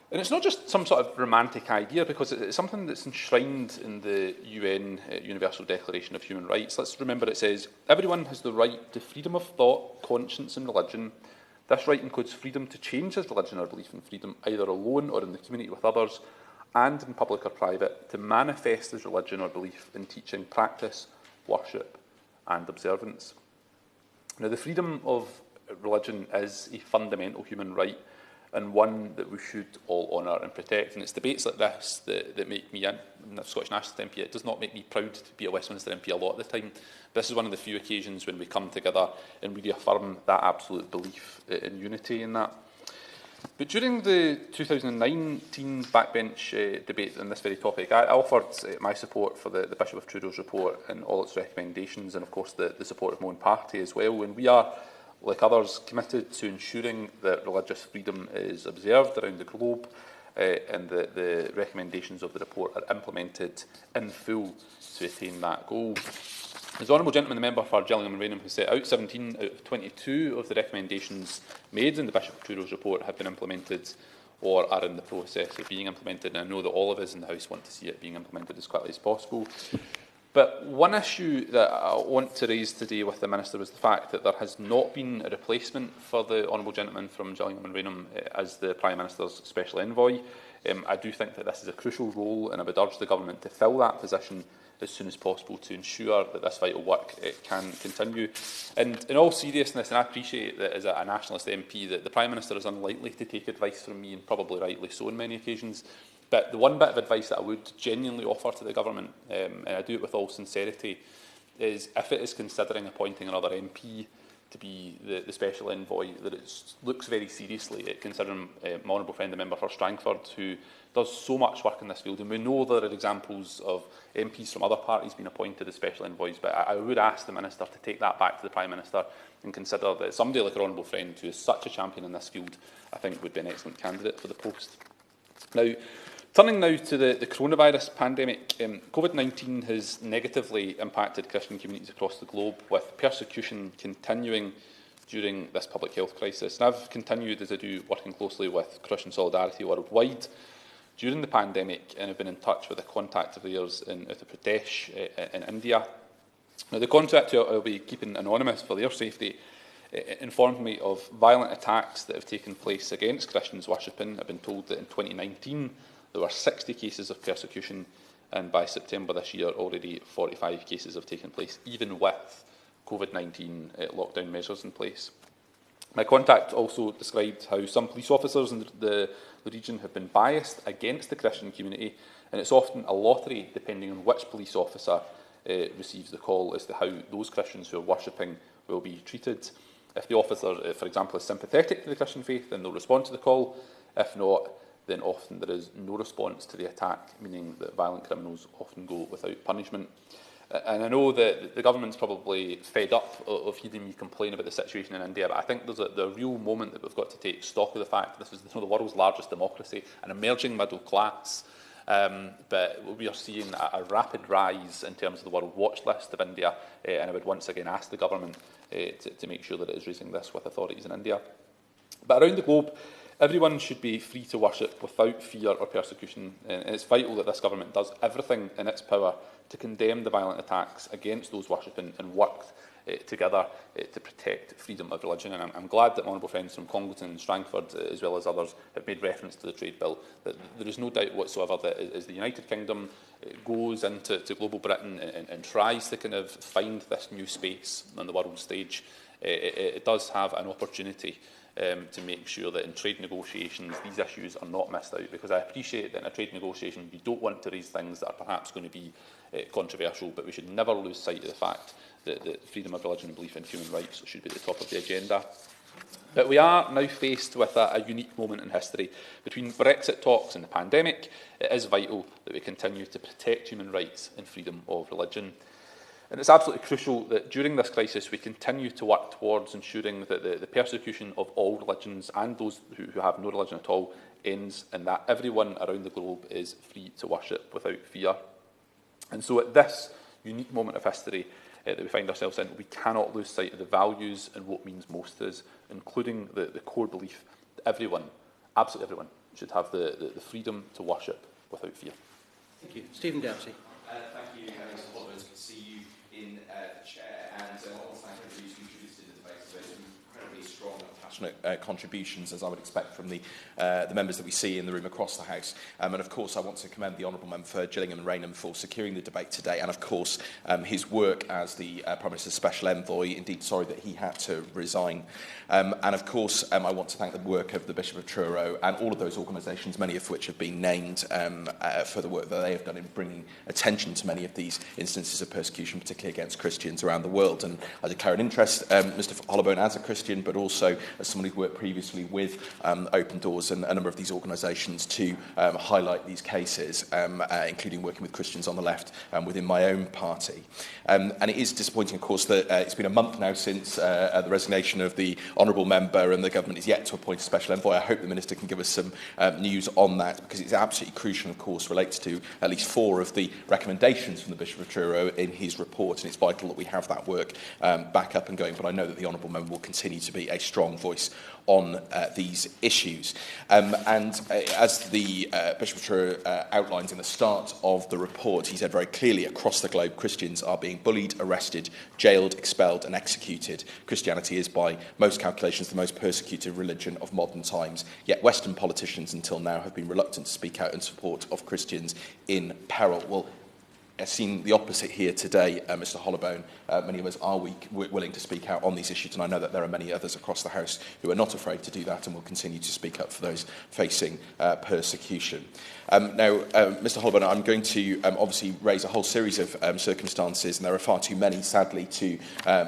And it's not just some sort of romantic idea, because it's something that's enshrined in the UN Universal Declaration of Human Rights. Let's remember it says, everyone has the right to freedom of thought, conscience and religion. This right includes freedom to change his religion or belief in freedom, either alone or in the community with others, and in public or private, to manifest his religion or belief in teaching, practice, worship and observance. Now, the freedom of religion is a fundamental human right, and one that we should all honour and protect. And it's debates like this that make me, a Scottish Nationalist MP, it does not make me proud to be a Westminster MP a lot of the time. This is one of the few occasions when we come together and really affirm that absolute belief in unity in that. But during the 2019 backbench debate on this very topic, I offered my support for the Bishop of Truro's report and all its recommendations, and of course the support of my own party as well. And we are, like others, committed to ensuring that religious freedom is observed around the globe, and that the recommendations of the report are implemented in full to attain that goal. As the Honourable Gentleman, the member for Gillingham and Rainham, has set out, 17 out of 22 of the recommendations made in the Bishop of Truro's report have been implemented or are in the process of being implemented, and I know that all of us in the House want to see it being implemented as quickly as possible. But one issue that I want to raise today with the Minister was the fact that there has not been a replacement for the Honourable Gentleman from Gillingham and Rainham as the Prime Minister's Special Envoy. I do think that this is a crucial role, and I would urge the Government to fill that position as soon as possible to ensure that this vital work can continue. And in all seriousness, and I appreciate that as a Nationalist MP, that the Prime Minister is unlikely to take advice from me, and probably rightly so in many occasions. But the one bit of advice that I would genuinely offer to the Government, and I do it with all sincerity, is if it is considering appointing another MP to be the Special Envoy, that it looks very seriously at considering my honourable friend, the member for Strangford, who does so much work in this field. And we know there are examples of MPs from other parties being appointed as Special Envoys, but I would ask the Minister to take that back to the Prime Minister and consider that somebody like our honourable friend, who is such a champion in this field, I think would be an excellent candidate for the post. Now, turning now to the coronavirus pandemic, COVID-19 has negatively impacted Christian communities across the globe, with persecution continuing during this public health crisis. And I've continued, as I do, working closely with Christian Solidarity Worldwide during the pandemic, and have been in touch with a contact of theirs in Uttar Pradesh in India. Now, the contact, who I'll be keeping anonymous for their safety, informed me of violent attacks that have taken place against Christians worshipping. I've been told that in 2019 there were 60 cases of persecution, and by September this year already 45 cases have taken place, even with COVID-19 lockdown measures in place. My contact also described how some police officers in the region have been biased against the Christian community, and it's often a lottery depending on which police officer receives the call as to how those Christians who are worshipping will be treated. If the officer, for example, is sympathetic to the Christian faith, then they'll respond to the call. If not, then often there is no response to the attack, meaning that violent criminals often go without punishment. And I know that the government's probably fed up of hearing me complain about the situation in India, but I think there's a real moment that we've got to take stock of the fact that this is the world's largest democracy, an emerging middle class, but we are seeing a rapid rise in terms of the World Watch List of India, and I would once again ask the government to make sure that it is raising this with authorities in India. But around the globe, everyone should be free to worship without fear or persecution, and it's vital that this government does everything in its power to condemn the violent attacks against those worshipping and work together to protect freedom of religion. And I'm glad that honourable friends from Congleton and Strangford, as well as others, have made reference to the trade bill. That there is no doubt whatsoever that as the United Kingdom goes into global Britain and tries to kind of find this new space on the world stage, it does have an opportunity to make sure that in trade negotiations these issues are not missed out, because I appreciate that in a trade negotiation you don't want to raise things that are perhaps going to be controversial, but we should never lose sight of the fact that freedom of religion and belief and human rights should be at the top of the agenda. But we are now faced with a unique moment in history. Between Brexit talks and the pandemic, it is vital that we continue to protect human rights and freedom of religion. And it's absolutely crucial that during this crisis we continue to work towards ensuring that the persecution of all religions and those who have no religion at all ends, and that everyone around the globe is free to worship without fear. And so at this unique moment of history that we find ourselves in, we cannot lose sight of the values and what means most to us, including the core belief that everyone, absolutely everyone, should have the freedom to worship without fear. Thank you. Stephen Dempsey. Thank you, Mr. Holland. It's good to see you in the chair, and I want to thank everybody who's contributed to the debate today. Some incredibly strong and passionate contributions, as I would expect from the members that we see in the room across the House. And of course, I want to commend the Honourable Member for Gillingham Rainham for securing the debate today, and of course, his work as the Prime Minister's Special Envoy. Indeed, sorry that he had to resign. And of course, I want to thank the work of the Bishop of Truro and all of those organisations, many of which have been named, for the work that they have done in bringing attention to many of these instances of persecution, particularly against Christians around the world. And I declare an interest, Mr. Hollowbone, as a Christian, but also as someone who's worked previously with Open Doors and a number of these organisations to highlight these cases, including working with Christians on the left within my own party. And it is disappointing, of course, that it's been a month now since the resignation of the Honourable Member, and the government is yet to appoint a Special Envoy. I hope the Minister can give us some news on that, because it's absolutely crucial, of course, relates to at least 4 of the recommendations from the Bishop of Truro in his report, and it's vital that we have that work back up and going. But I know that the Honourable Member will continue to be a strong voice on these issues. As the Bishop of Truro outlines in the start of the report, he said very clearly, across the globe, Christians are being bullied, arrested, jailed, expelled and executed. Christianity is, by most calculations, the most persecuted religion of modern times. Yet Western politicians until now have been reluctant to speak out in support of Christians in peril. Well, I've seen the opposite here today, Mr. Hollowbone. Many of us are willing to speak out on these issues, and I know that there are many others across the House who are not afraid to do that and will continue to speak up for those facing persecution. Now, Mr. Hollowbone, I'm going to obviously raise a whole series of circumstances, and there are far too many, sadly, to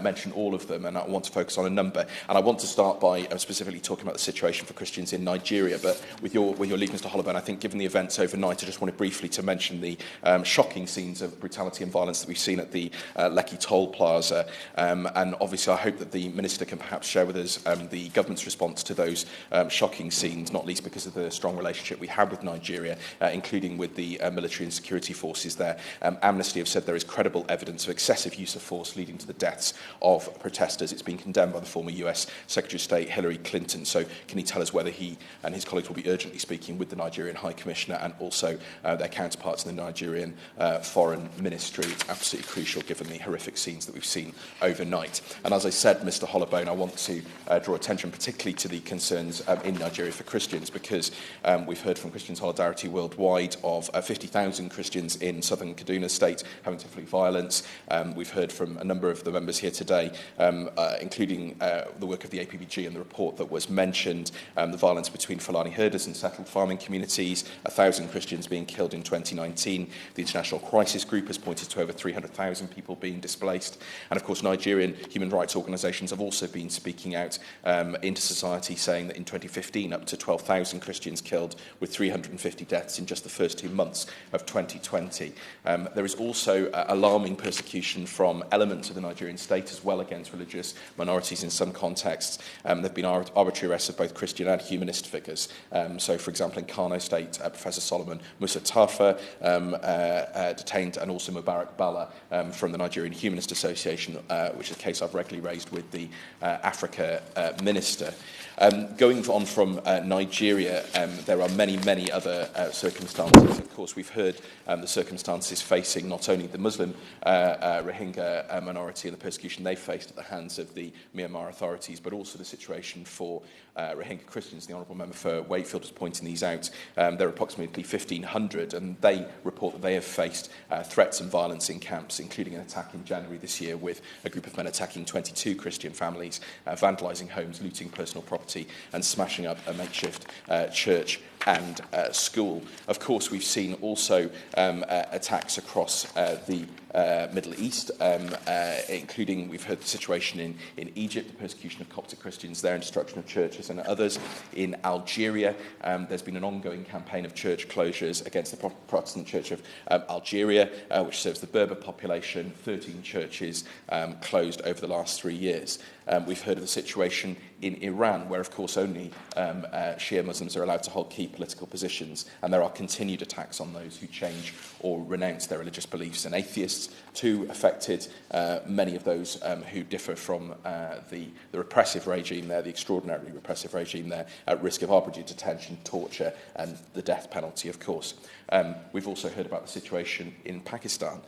mention all of them, and I want to focus on a number. And I want to start by specifically talking about the situation for Christians in Nigeria. But with your leave, Mr. Hollowbone, I think given the events overnight, I just wanted briefly to mention the shocking scenes of brutality and violence that we've seen at the Lekki Toll Plaza. And obviously, I hope that the Minister can perhaps share with us the government's response to those shocking scenes, not least because of the strong relationship we have with Nigeria, including with the military and security forces there. Amnesty have said there is credible evidence of excessive use of force leading to the deaths of protesters. It's been condemned by the former US Secretary of State Hillary Clinton. So can he tell us whether he and his colleagues will be urgently speaking with the Nigerian High Commissioner and also their counterparts in the Nigerian Foreign Ministry? It's absolutely crucial given the horrific scenes that we've seen overnight. And as I said, Mr. Hollowbone, I want to draw attention particularly to the concerns in Nigeria for Christians, because we've heard from Christian Solidarity Worldwide of 50,000 Christians in southern Kaduna State having to flee violence. We've heard from a number of the members here today, including the work of the APBG and the report that was mentioned, the violence between Fulani herders and settled farming communities, 1,000 Christians being killed in 2019, the International Crisis Crisis Group has pointed to over 300,000 people being displaced. And of course, Nigerian human rights organisations have also been speaking out into society, saying that in 2015, up to 12,000 Christians killed, with 350 deaths in just the first 2 months of 2020. There is also alarming persecution from elements of the Nigerian state as well against religious minorities in some contexts. There have been arbitrary arrests of both Christian and humanist figures. So, for example, in Kano State, Professor Solomon Musa Tafa detained, and also Mubarak Bala from the Nigerian Humanist Association, which is a case I've regularly raised with the Africa Minister. Going on from Nigeria, there are many, many other circumstances. Of course, we've heard the circumstances facing not only the Muslim Rohingya minority and the persecution they faced at the hands of the Myanmar authorities, but also the situation for Rohingya Christians. The Honourable Member for Wakefield was pointing these out. There are approximately 1,500, and they report that they have faced threats and violence in camps, including an attack in January this year with a group of men attacking 22 Christian families, vandalising homes, looting personal property, and smashing up a makeshift church and school. Of course, we've seen also attacks across the Middle East, including, we've heard the situation in Egypt, the persecution of Coptic Christians there, and destruction of churches and others. In Algeria, there's been an ongoing campaign of church closures against the Protestant Church of Algeria, which serves the Berber population. 13 churches closed over the last 3 years. We've heard of the situation in Iran, where, of course, only Shia Muslims are allowed to hold key political positions, and there are continued attacks on those who change or renounce their religious beliefs. And atheists, too, affected. Many of those who differ from the repressive regime there, the extraordinarily repressive regime there, at risk of arbitrary detention, torture, and the death penalty, of course. We've also heard about the situation in Pakistan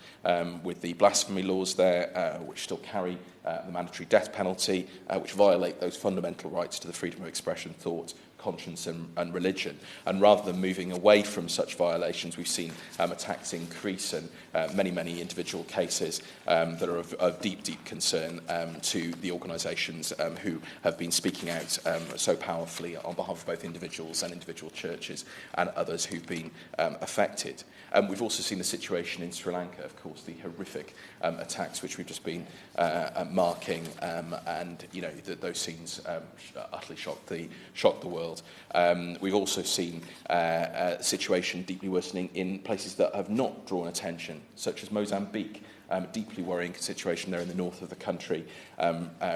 with the blasphemy laws there, which still carry the mandatory death penalty, which violate those fundamental rights to the freedom of expression, thought, conscience and religion. And rather than moving away from such violations, we've seen attacks increase, and many individual cases that are of deep concern to the organisations who have been speaking out so powerfully on behalf of both individuals and individual churches and others who've been affected. We've also seen the situation in Sri Lanka, of course, the horrific attacks which we've just been marking, and those scenes utterly shocked the world. We've also seen a situation deeply worsening in places that have not drawn attention, such as Mozambique. Deeply worrying situation there in the north of the country.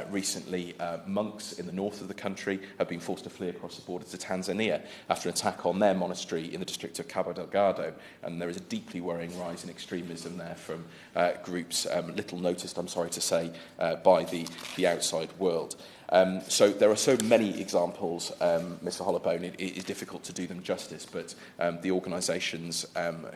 Recently, monks in the north of the country have been forced to flee across the border to Tanzania after an attack on their monastery in the district of Cabo Delgado. And there is a deeply worrying rise in extremism there from groups little noticed, I'm sorry to say, by the outside world. So there are so many examples, Mr. Hollowbone, it is difficult to do them justice, but the organisations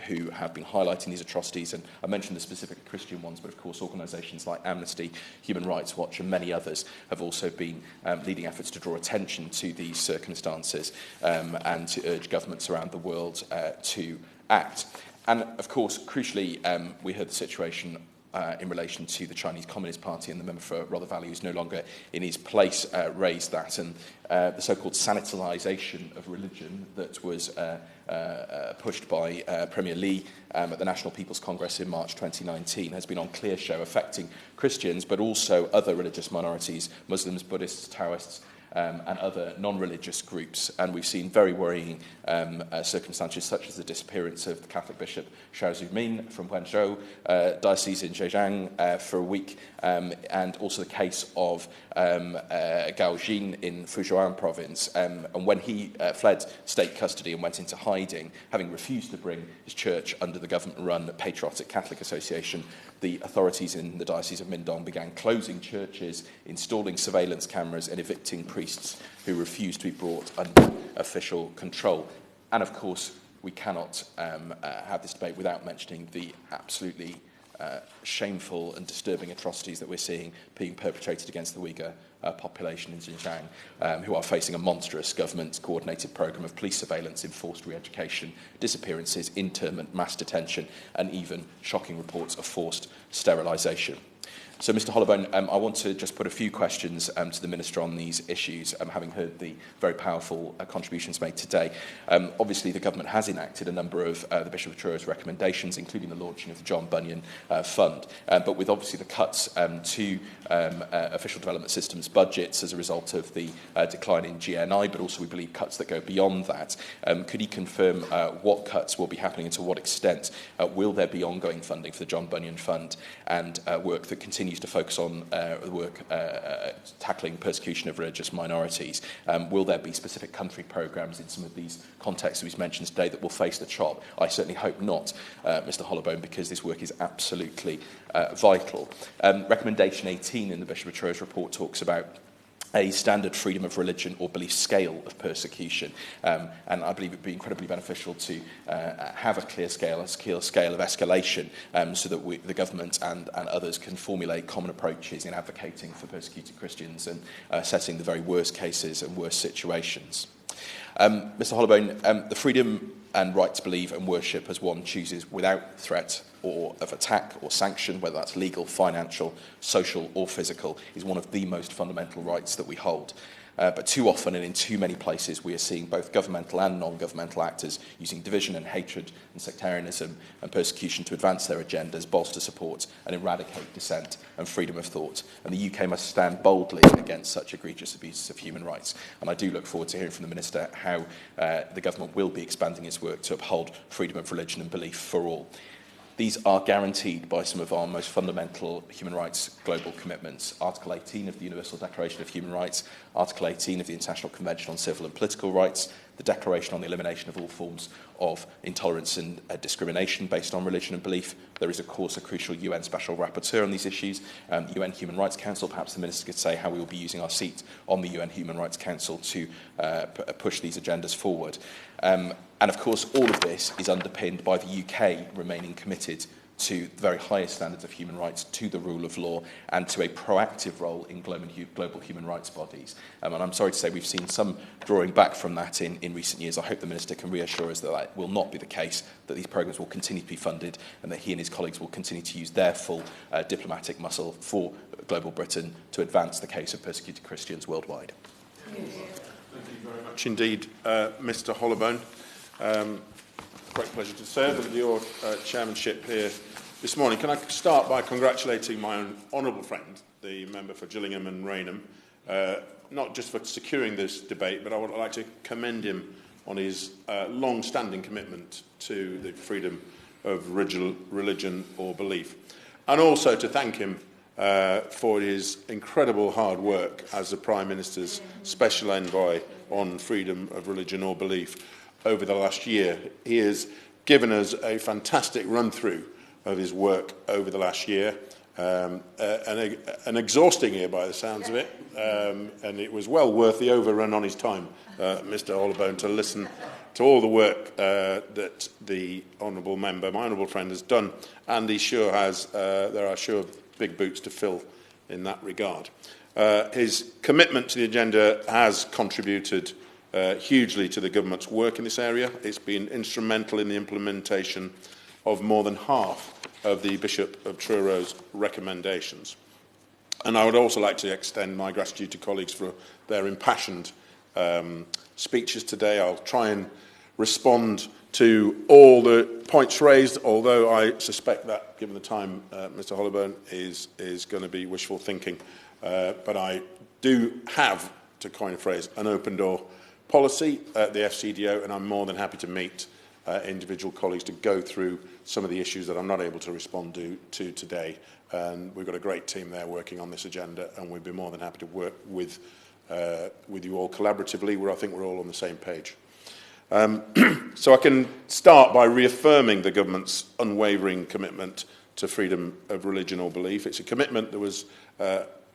who have been highlighting these atrocities, and I mentioned the specific Christian ones, but of course organisations like Amnesty, Human Rights Watch and many others have also been leading efforts to draw attention to these circumstances and to urge governments around the world to act. And of course, crucially, we heard the situation in relation to the Chinese Communist Party, and the member for Rother Valley, who's no longer in his place, raised that, and the so-called sanitization of religion that was pushed by Premier Li at the National People's Congress in March 2019 has been on clear show, affecting Christians, but also other religious minorities, Muslims, Buddhists, Taoists, and other non-religious groups. And we've seen very worrying circumstances, such as the disappearance of the Catholic Bishop Xiao Zumin from Guangzhou Diocese in Zhejiang for a week, and also the case of Gao Jin in Fujian province. And when he fled state custody and went into hiding, having refused to bring his church under the government-run Patriotic Catholic Association, the authorities in the Diocese of Mindong began closing churches, installing surveillance cameras and evicting priests who refused to be brought under official control. And of course, we cannot have this debate without mentioning the absolutely shameful and disturbing atrocities that we're seeing being perpetrated against the Uyghur population in Xinjiang, who are facing a monstrous government-coordinated programme of police surveillance, enforced re-education, disappearances, internment, mass detention, and even shocking reports of forced sterilisation. So, Mr Hollowbone, I want to just put a few questions to the Minister on these issues, having heard the very powerful contributions made today. Obviously, the Government has enacted a number of the Bishop of Truro's recommendations, including the launching of the John Bunyan Fund, but with obviously the cuts to official development systems budgets as a result of the decline in GNI, but also we believe cuts that go beyond that. Could he confirm what cuts will be happening and to what extent will there be ongoing funding for the John Bunyan Fund and work that continues to focus on the work tackling persecution of religious minorities? Will there be specific country programmes in some of these contexts we've mentioned today that will face the chop? I certainly hope not, Mr Hollowbone, because this work is absolutely vital. Recommendation 18 in the Bishop of Truro's report talks about a standard freedom of religion or belief scale of persecution. And I believe it would be incredibly beneficial to have a clear scale of escalation so that the government and others can formulate common approaches in advocating for persecuted Christians and assessing the very worst cases and worst situations. Mr Hollowbone, the freedom and right to believe and worship as one chooses without threat or of attack or sanction, whether that's legal, financial, social or physical, is one of the most fundamental rights that we hold. But too often and in too many places we are seeing both governmental and non-governmental actors using division and hatred and sectarianism and persecution to advance their agendas, bolster support and eradicate dissent and freedom of thought. And the UK must stand boldly against such egregious abuses of human rights. And I do look forward to hearing from the Minister how the government will be expanding its work to uphold freedom of religion and belief for all. These are guaranteed by some of our most fundamental human rights global commitments. Article 18 of the Universal Declaration of Human Rights, Article 18 of the International Convention on Civil and Political Rights, the Declaration on the Elimination of all forms of intolerance and discrimination based on religion and belief. There is, of course, a crucial UN Special Rapporteur on these issues, the UN Human Rights Council. Perhaps the Minister could say how we will be using our seat on the UN Human Rights Council to push these agendas forward. And of course, all of this is underpinned by the UK remaining committed to the very highest standards of human rights, to the rule of law, and to a proactive role in global human rights bodies. And I'm sorry to say we've seen some drawing back from that in recent years. I hope the Minister can reassure us that that will not be the case, that these programmes will continue to be funded, and that he and his colleagues will continue to use their full diplomatic muscle for global Britain to advance the case of persecuted Christians worldwide. Thank you very much indeed, Mr Hollowbone. Great pleasure to serve under your chairmanship here this morning. Can I start by congratulating my own honourable friend, the member for Gillingham and Rainham, not just for securing this debate, but I would like to commend him on his long-standing commitment to the freedom of religion or belief, and also to thank him for his incredible hard work as the Prime Minister's Special Envoy on freedom of religion or belief over the last year. He has given us a fantastic run-through of his work over the last year, an exhausting year by the sounds of it, and it was well worth the overrun on his time, Mr Hollowbone, to listen to all the work that the honourable member, my honourable friend, has done, and he sure has. There are sure big boots to fill in that regard. His commitment to the agenda has contributed hugely to the government's work in this area. It's been instrumental in the implementation of more than half of the Bishop of Truro's recommendations. And I would also like to extend my gratitude to colleagues for their impassioned speeches today. I'll try and respond to all the points raised, although I suspect that, given the time, Mr Hollowbone, is going to be wishful thinking. But I do have, to coin a phrase, an open door policy at the FCDO, and I'm more than happy to meet individual colleagues to go through some of the issues that I'm not able to respond to today. And we've got a great team there working on this agenda, and we'd be more than happy to work with you all collaboratively, where I think we're all on the same page. So I can start by reaffirming the government's unwavering commitment to freedom of religion or belief. It's a commitment that was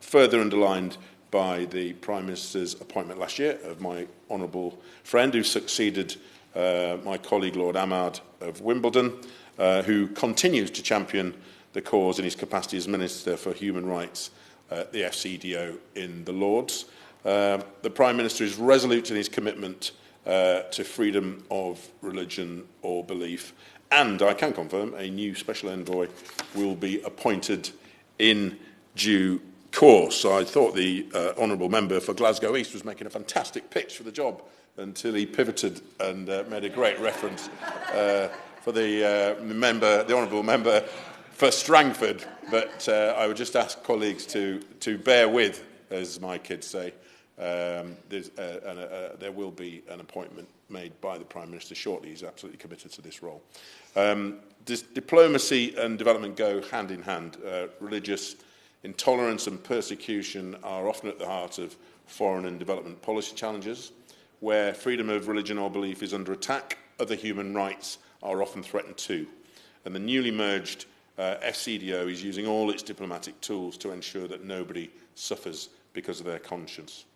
further underlined by the Prime Minister's appointment last year of my honourable friend who succeeded my colleague Lord Ahmad of Wimbledon, who continues to champion the cause in his capacity as Minister for Human Rights at the FCDO in the Lords. The Prime Minister is resolute in his commitment to freedom of religion or belief, and I can confirm a new Special Envoy will be appointed in due course. I thought the honourable member for Glasgow East was making a fantastic pitch for the job until he pivoted and made a great reference for the honourable member for Strangford. But I would just ask colleagues to bear with, as my kids say. There will be an appointment made by the Prime Minister shortly. He's absolutely committed to this role. Diplomacy and development go hand in hand. Religious intolerance and persecution are often at the heart of foreign and development policy challenges. Where freedom of religion or belief is under attack, other human rights are often threatened too. And the newly merged FCDO is using all its diplomatic tools to ensure that nobody suffers because of their conscience.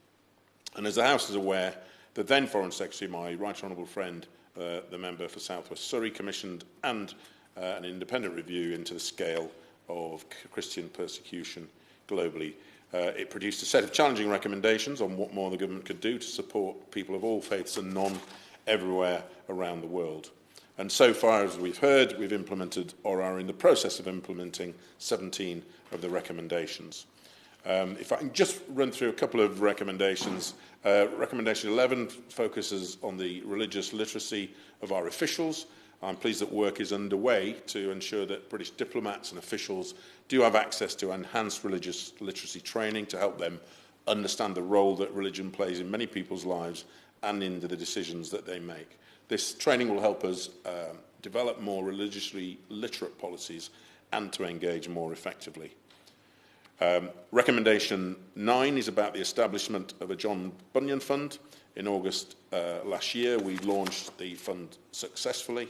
And as the House is aware, the then Foreign Secretary, my right honourable friend, the member for South West Surrey, commissioned an independent review into the scale of Christian persecution globally. It produced a set of challenging recommendations on what more the government could do to support people of all faiths and none everywhere around the world. And so far, as we've heard, we've implemented or are in the process of implementing 17 of the recommendations. If I can just run through a couple of recommendations. Recommendation 11 focuses on the religious literacy of our officials. I'm pleased that work is underway to ensure that British diplomats and officials do have access to enhanced religious literacy training to help them understand the role that religion plays in many people's lives and in the decisions that they make. This training will help us develop more religiously literate policies and to engage more effectively. Recommendation 9 is about the establishment of a John Bunyan Fund. In August last year, we launched the fund successfully.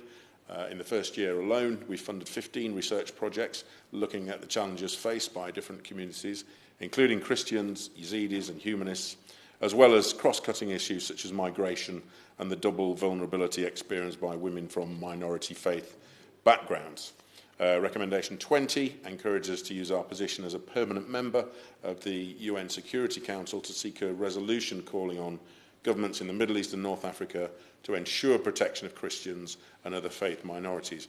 In the first year alone, we funded 15 research projects looking at the challenges faced by different communities, including Christians, Yazidis and humanists, as well as cross-cutting issues such as migration and the double vulnerability experienced by women from minority faith backgrounds. Recommendation 20 encourages us to use our position as a permanent member of the UN Security Council to seek a resolution calling on governments in the Middle East and North Africa to ensure protection of Christians and other faith minorities.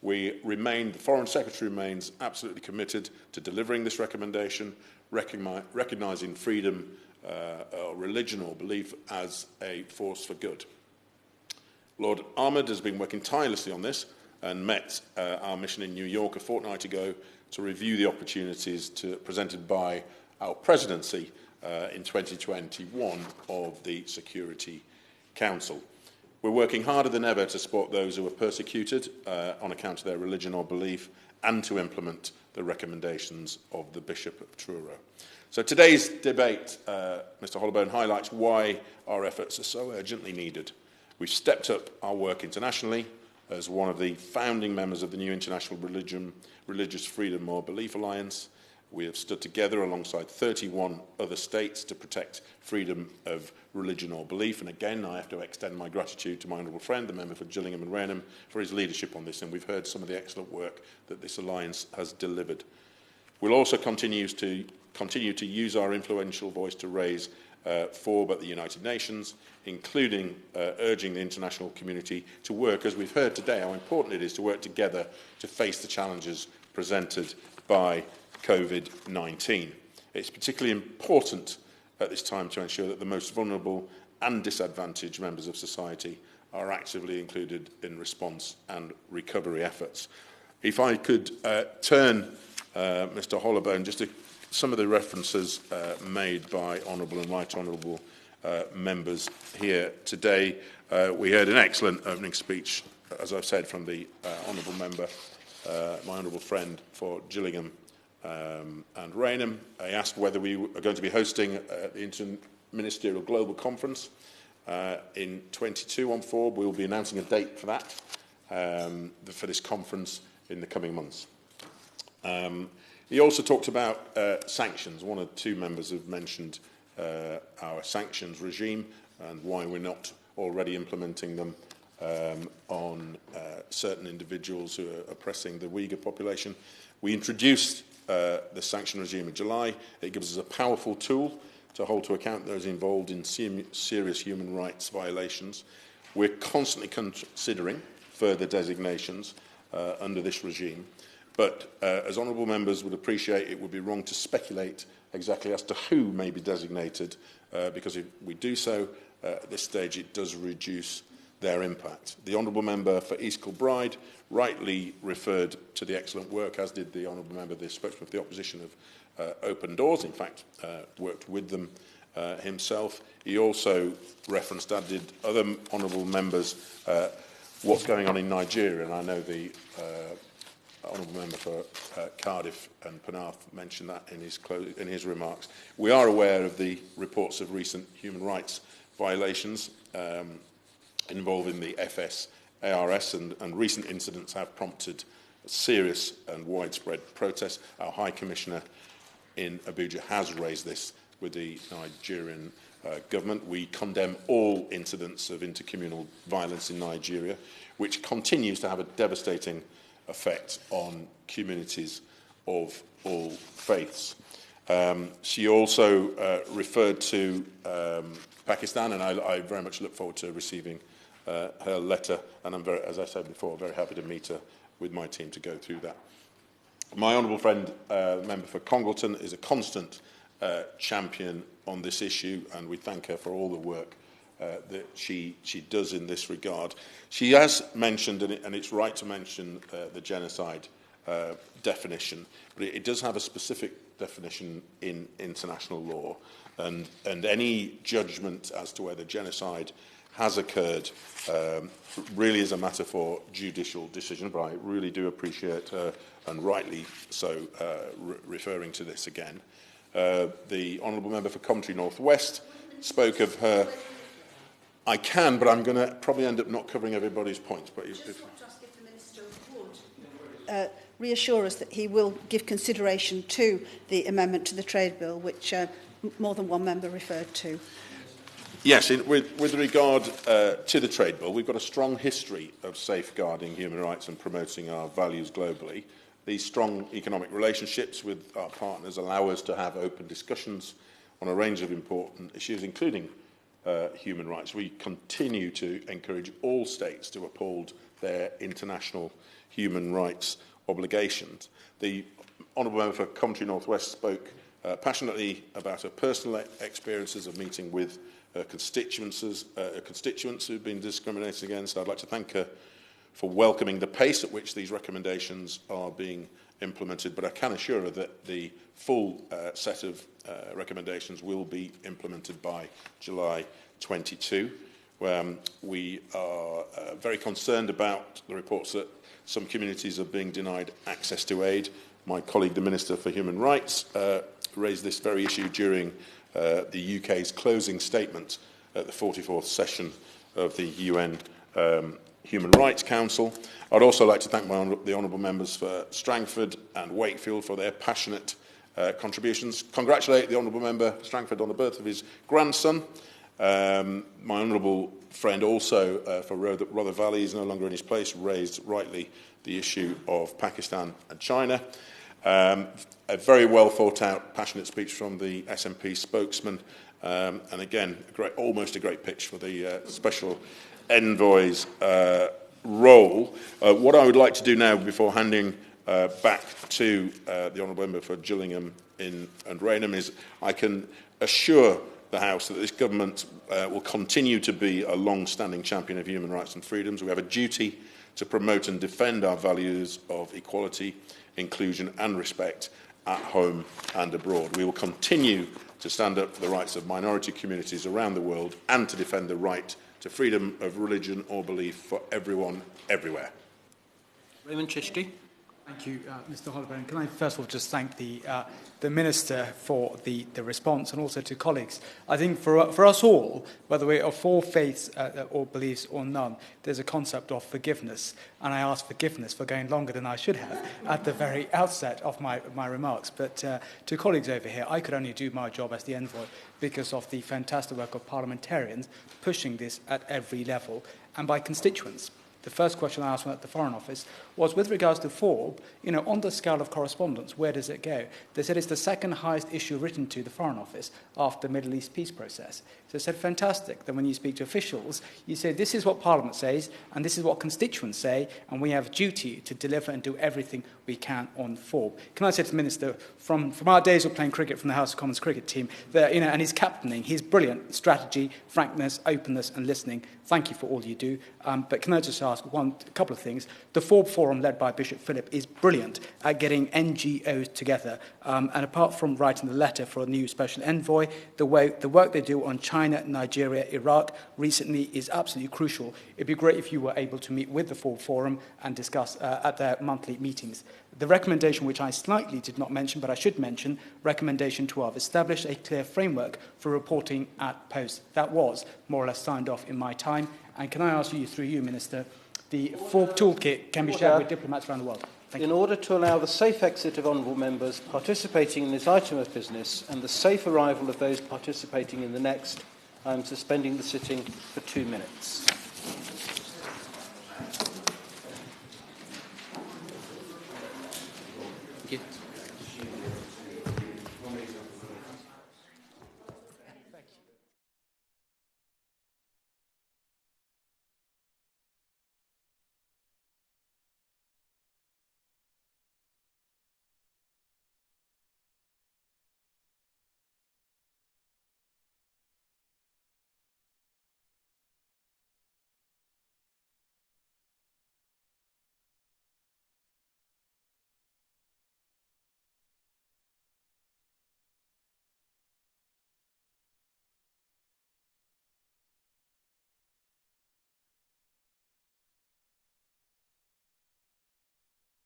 The Foreign Secretary remains absolutely committed to delivering this recommendation, recognising freedom or religion or belief as a force for good. Lord Ahmed has been working tirelessly on this and met our mission in New York a fortnight ago to review the opportunities presented by our presidency in 2021 of the Security Council. We're working harder than ever to support those who are persecuted on account of their religion or belief and to implement the recommendations of the Bishop of Truro. So today's debate, Mr. Hollowbone, highlights why our efforts are so urgently needed. We've stepped up our work internationally as one of the founding members of the new International Religious Freedom or Belief Alliance. We have stood together alongside 31 other states to protect freedom of religion or belief. And again, I have to extend my gratitude to my honourable friend, the member for Gillingham and Rainham, for his leadership on this. And we've heard some of the excellent work that this alliance has delivered. We'll also continue to use our influential voice to raise for the United Nations, including urging the international community to work, as we've heard today, how important it is to work together to face the challenges presented by COVID-19. It's particularly important at this time to ensure that the most vulnerable and disadvantaged members of society are actively included in response and recovery efforts. If I could turn, Mr. Hollowbone, just to some of the references made by honourable and right honourable members here today. We heard an excellent opening speech, as I've said, from the honourable member, my honourable friend for Gillingham and Rainham. I asked whether we are going to be hosting the Ministerial Global Conference in 22 on 4. We will be announcing a date for that, for this conference in the coming months. He also talked about sanctions. One or two members have mentioned our sanctions regime and why we're not already implementing them on certain individuals who are oppressing the Uyghur population. We introduced the sanction regime in July. It gives us a powerful tool to hold to account those involved in serious human rights violations. We're constantly considering further designations under this regime. But as honourable members would appreciate, it would be wrong to speculate exactly as to who may be designated, because if we do so, at this stage it does reduce their impact. The honourable member for East Kilbride rightly referred to the excellent work, as did the honourable member, the spokesman for the opposition of Open Doors, in fact, worked with them himself. He also referenced, as did other honourable members, what's going on in Nigeria, and I know the honourable member for Cardiff and Penarth mentioned that in his remarks. We are aware of the reports of recent human rights violations involving the FSARS, and recent incidents have prompted serious and widespread protests. Our High Commissioner in Abuja has raised this with the Nigerian government. We condemn all incidents of intercommunal violence in Nigeria, which continues to have a devastating effect on communities of all faiths. She also referred to Pakistan, and I very much look forward to receiving her letter, and I'm, as I said before, very happy to meet her with my team to go through that. My honourable friend, member for Congleton, is a constant champion on this issue, and we thank her for all the work that she does in this regard. She has mentioned, and it's right to mention, the genocide definition, but it does have a specific definition in international law, and any judgment as to whether genocide has occurred really is a matter for judicial decision, but I really do appreciate her, and rightly so, referring to this again. The honourable member for Coventry North West spoke of her. I can, but I'm going to probably end up not covering everybody's points. But just want to ask if the Minister would reassure us that he will give consideration to the amendment to the Trade Bill, which more than one member referred to. Yes, with regard to the Trade Bill, we've got a strong history of safeguarding human rights and promoting our values globally. These strong economic relationships with our partners allow us to have open discussions on a range of important issues, including human rights. We continue to encourage all states to uphold their international human rights obligations. The honourable member for Coventry North West spoke passionately about her personal experiences of meeting with constituents who've been discriminated against. I'd like to thank her for welcoming the pace at which these recommendations are being implemented, but I can assure her that the full set of recommendations will be implemented by July 22. We are very concerned about the reports that some communities are being denied access to aid. My colleague, the Minister for Human Rights, raised this very issue during the UK's closing statement at the 44th session of the UN Human Rights Council. I'd also like to thank the honourable members for Strangford and Wakefield for their passionate contributions. Congratulate the honourable member for Strangford on the birth of his grandson. My honourable friend also for Rother Valley, is no longer in his place, raised rightly the issue of Pakistan and China. A very well thought out, passionate speech from the SNP spokesman, and again, almost a great pitch for the Special Envoy's role. What I would like to do now, before handing back to the honourable member for Gillingham and Rainham, is I can assure the House that this government will continue to be a long-standing champion of human rights and freedoms. We have a duty to promote and defend our values of equality, inclusion and respect at home and abroad. We will continue to stand up for the rights of minority communities around the world and to defend the right to freedom of religion or belief for everyone, everywhere. Rehman Chishti. Thank you, Mr. Holloway. Can I first of all just thank the Minister for the response, and also to colleagues. I think for us all, whether we are for faiths or beliefs or none, there's a concept of forgiveness, and I ask forgiveness for going longer than I should have at the very outset of my remarks. But to colleagues over here, I could only do my job as the envoy because of the fantastic work of parliamentarians pushing this at every level, and by constituents. the first question I asked at the Foreign Office was with regards to FORB, on the scale of correspondence, where does it go? They said it's the second highest issue written to the Foreign Office after the Middle East peace process. So I said, fantastic. Then when you speak to officials, you say, this is what Parliament says, and this is what constituents say, and we have a duty to deliver and do everything we can on FORB. Can I say to the Minister, from our days of playing cricket from the House of Commons cricket team, that, and his captaining, his brilliant strategy, frankness, openness and listening, thank you for all you do. But can I just ask a couple of things? The FORB Forum, led by Bishop Philip, is brilliant at getting NGOs together. And apart from writing the letter for a new Special Envoy, the work they do on China, Nigeria, Iraq recently is absolutely crucial. It'd be great if you were able to meet with the FORB Forum and discuss at their monthly meetings. The recommendation, which I slightly did not mention, but I should mention, recommendation 12, establish a clear framework for reporting at post. That was more or less signed off in my time. And can I ask you, through you, Minister, the FORB toolkit can be shared with diplomats around the world. Thank you. In order to allow the safe exit of honourable members participating in this item of business and the safe arrival of those participating in the next, I am suspending the sitting for 2 minutes. Thank you.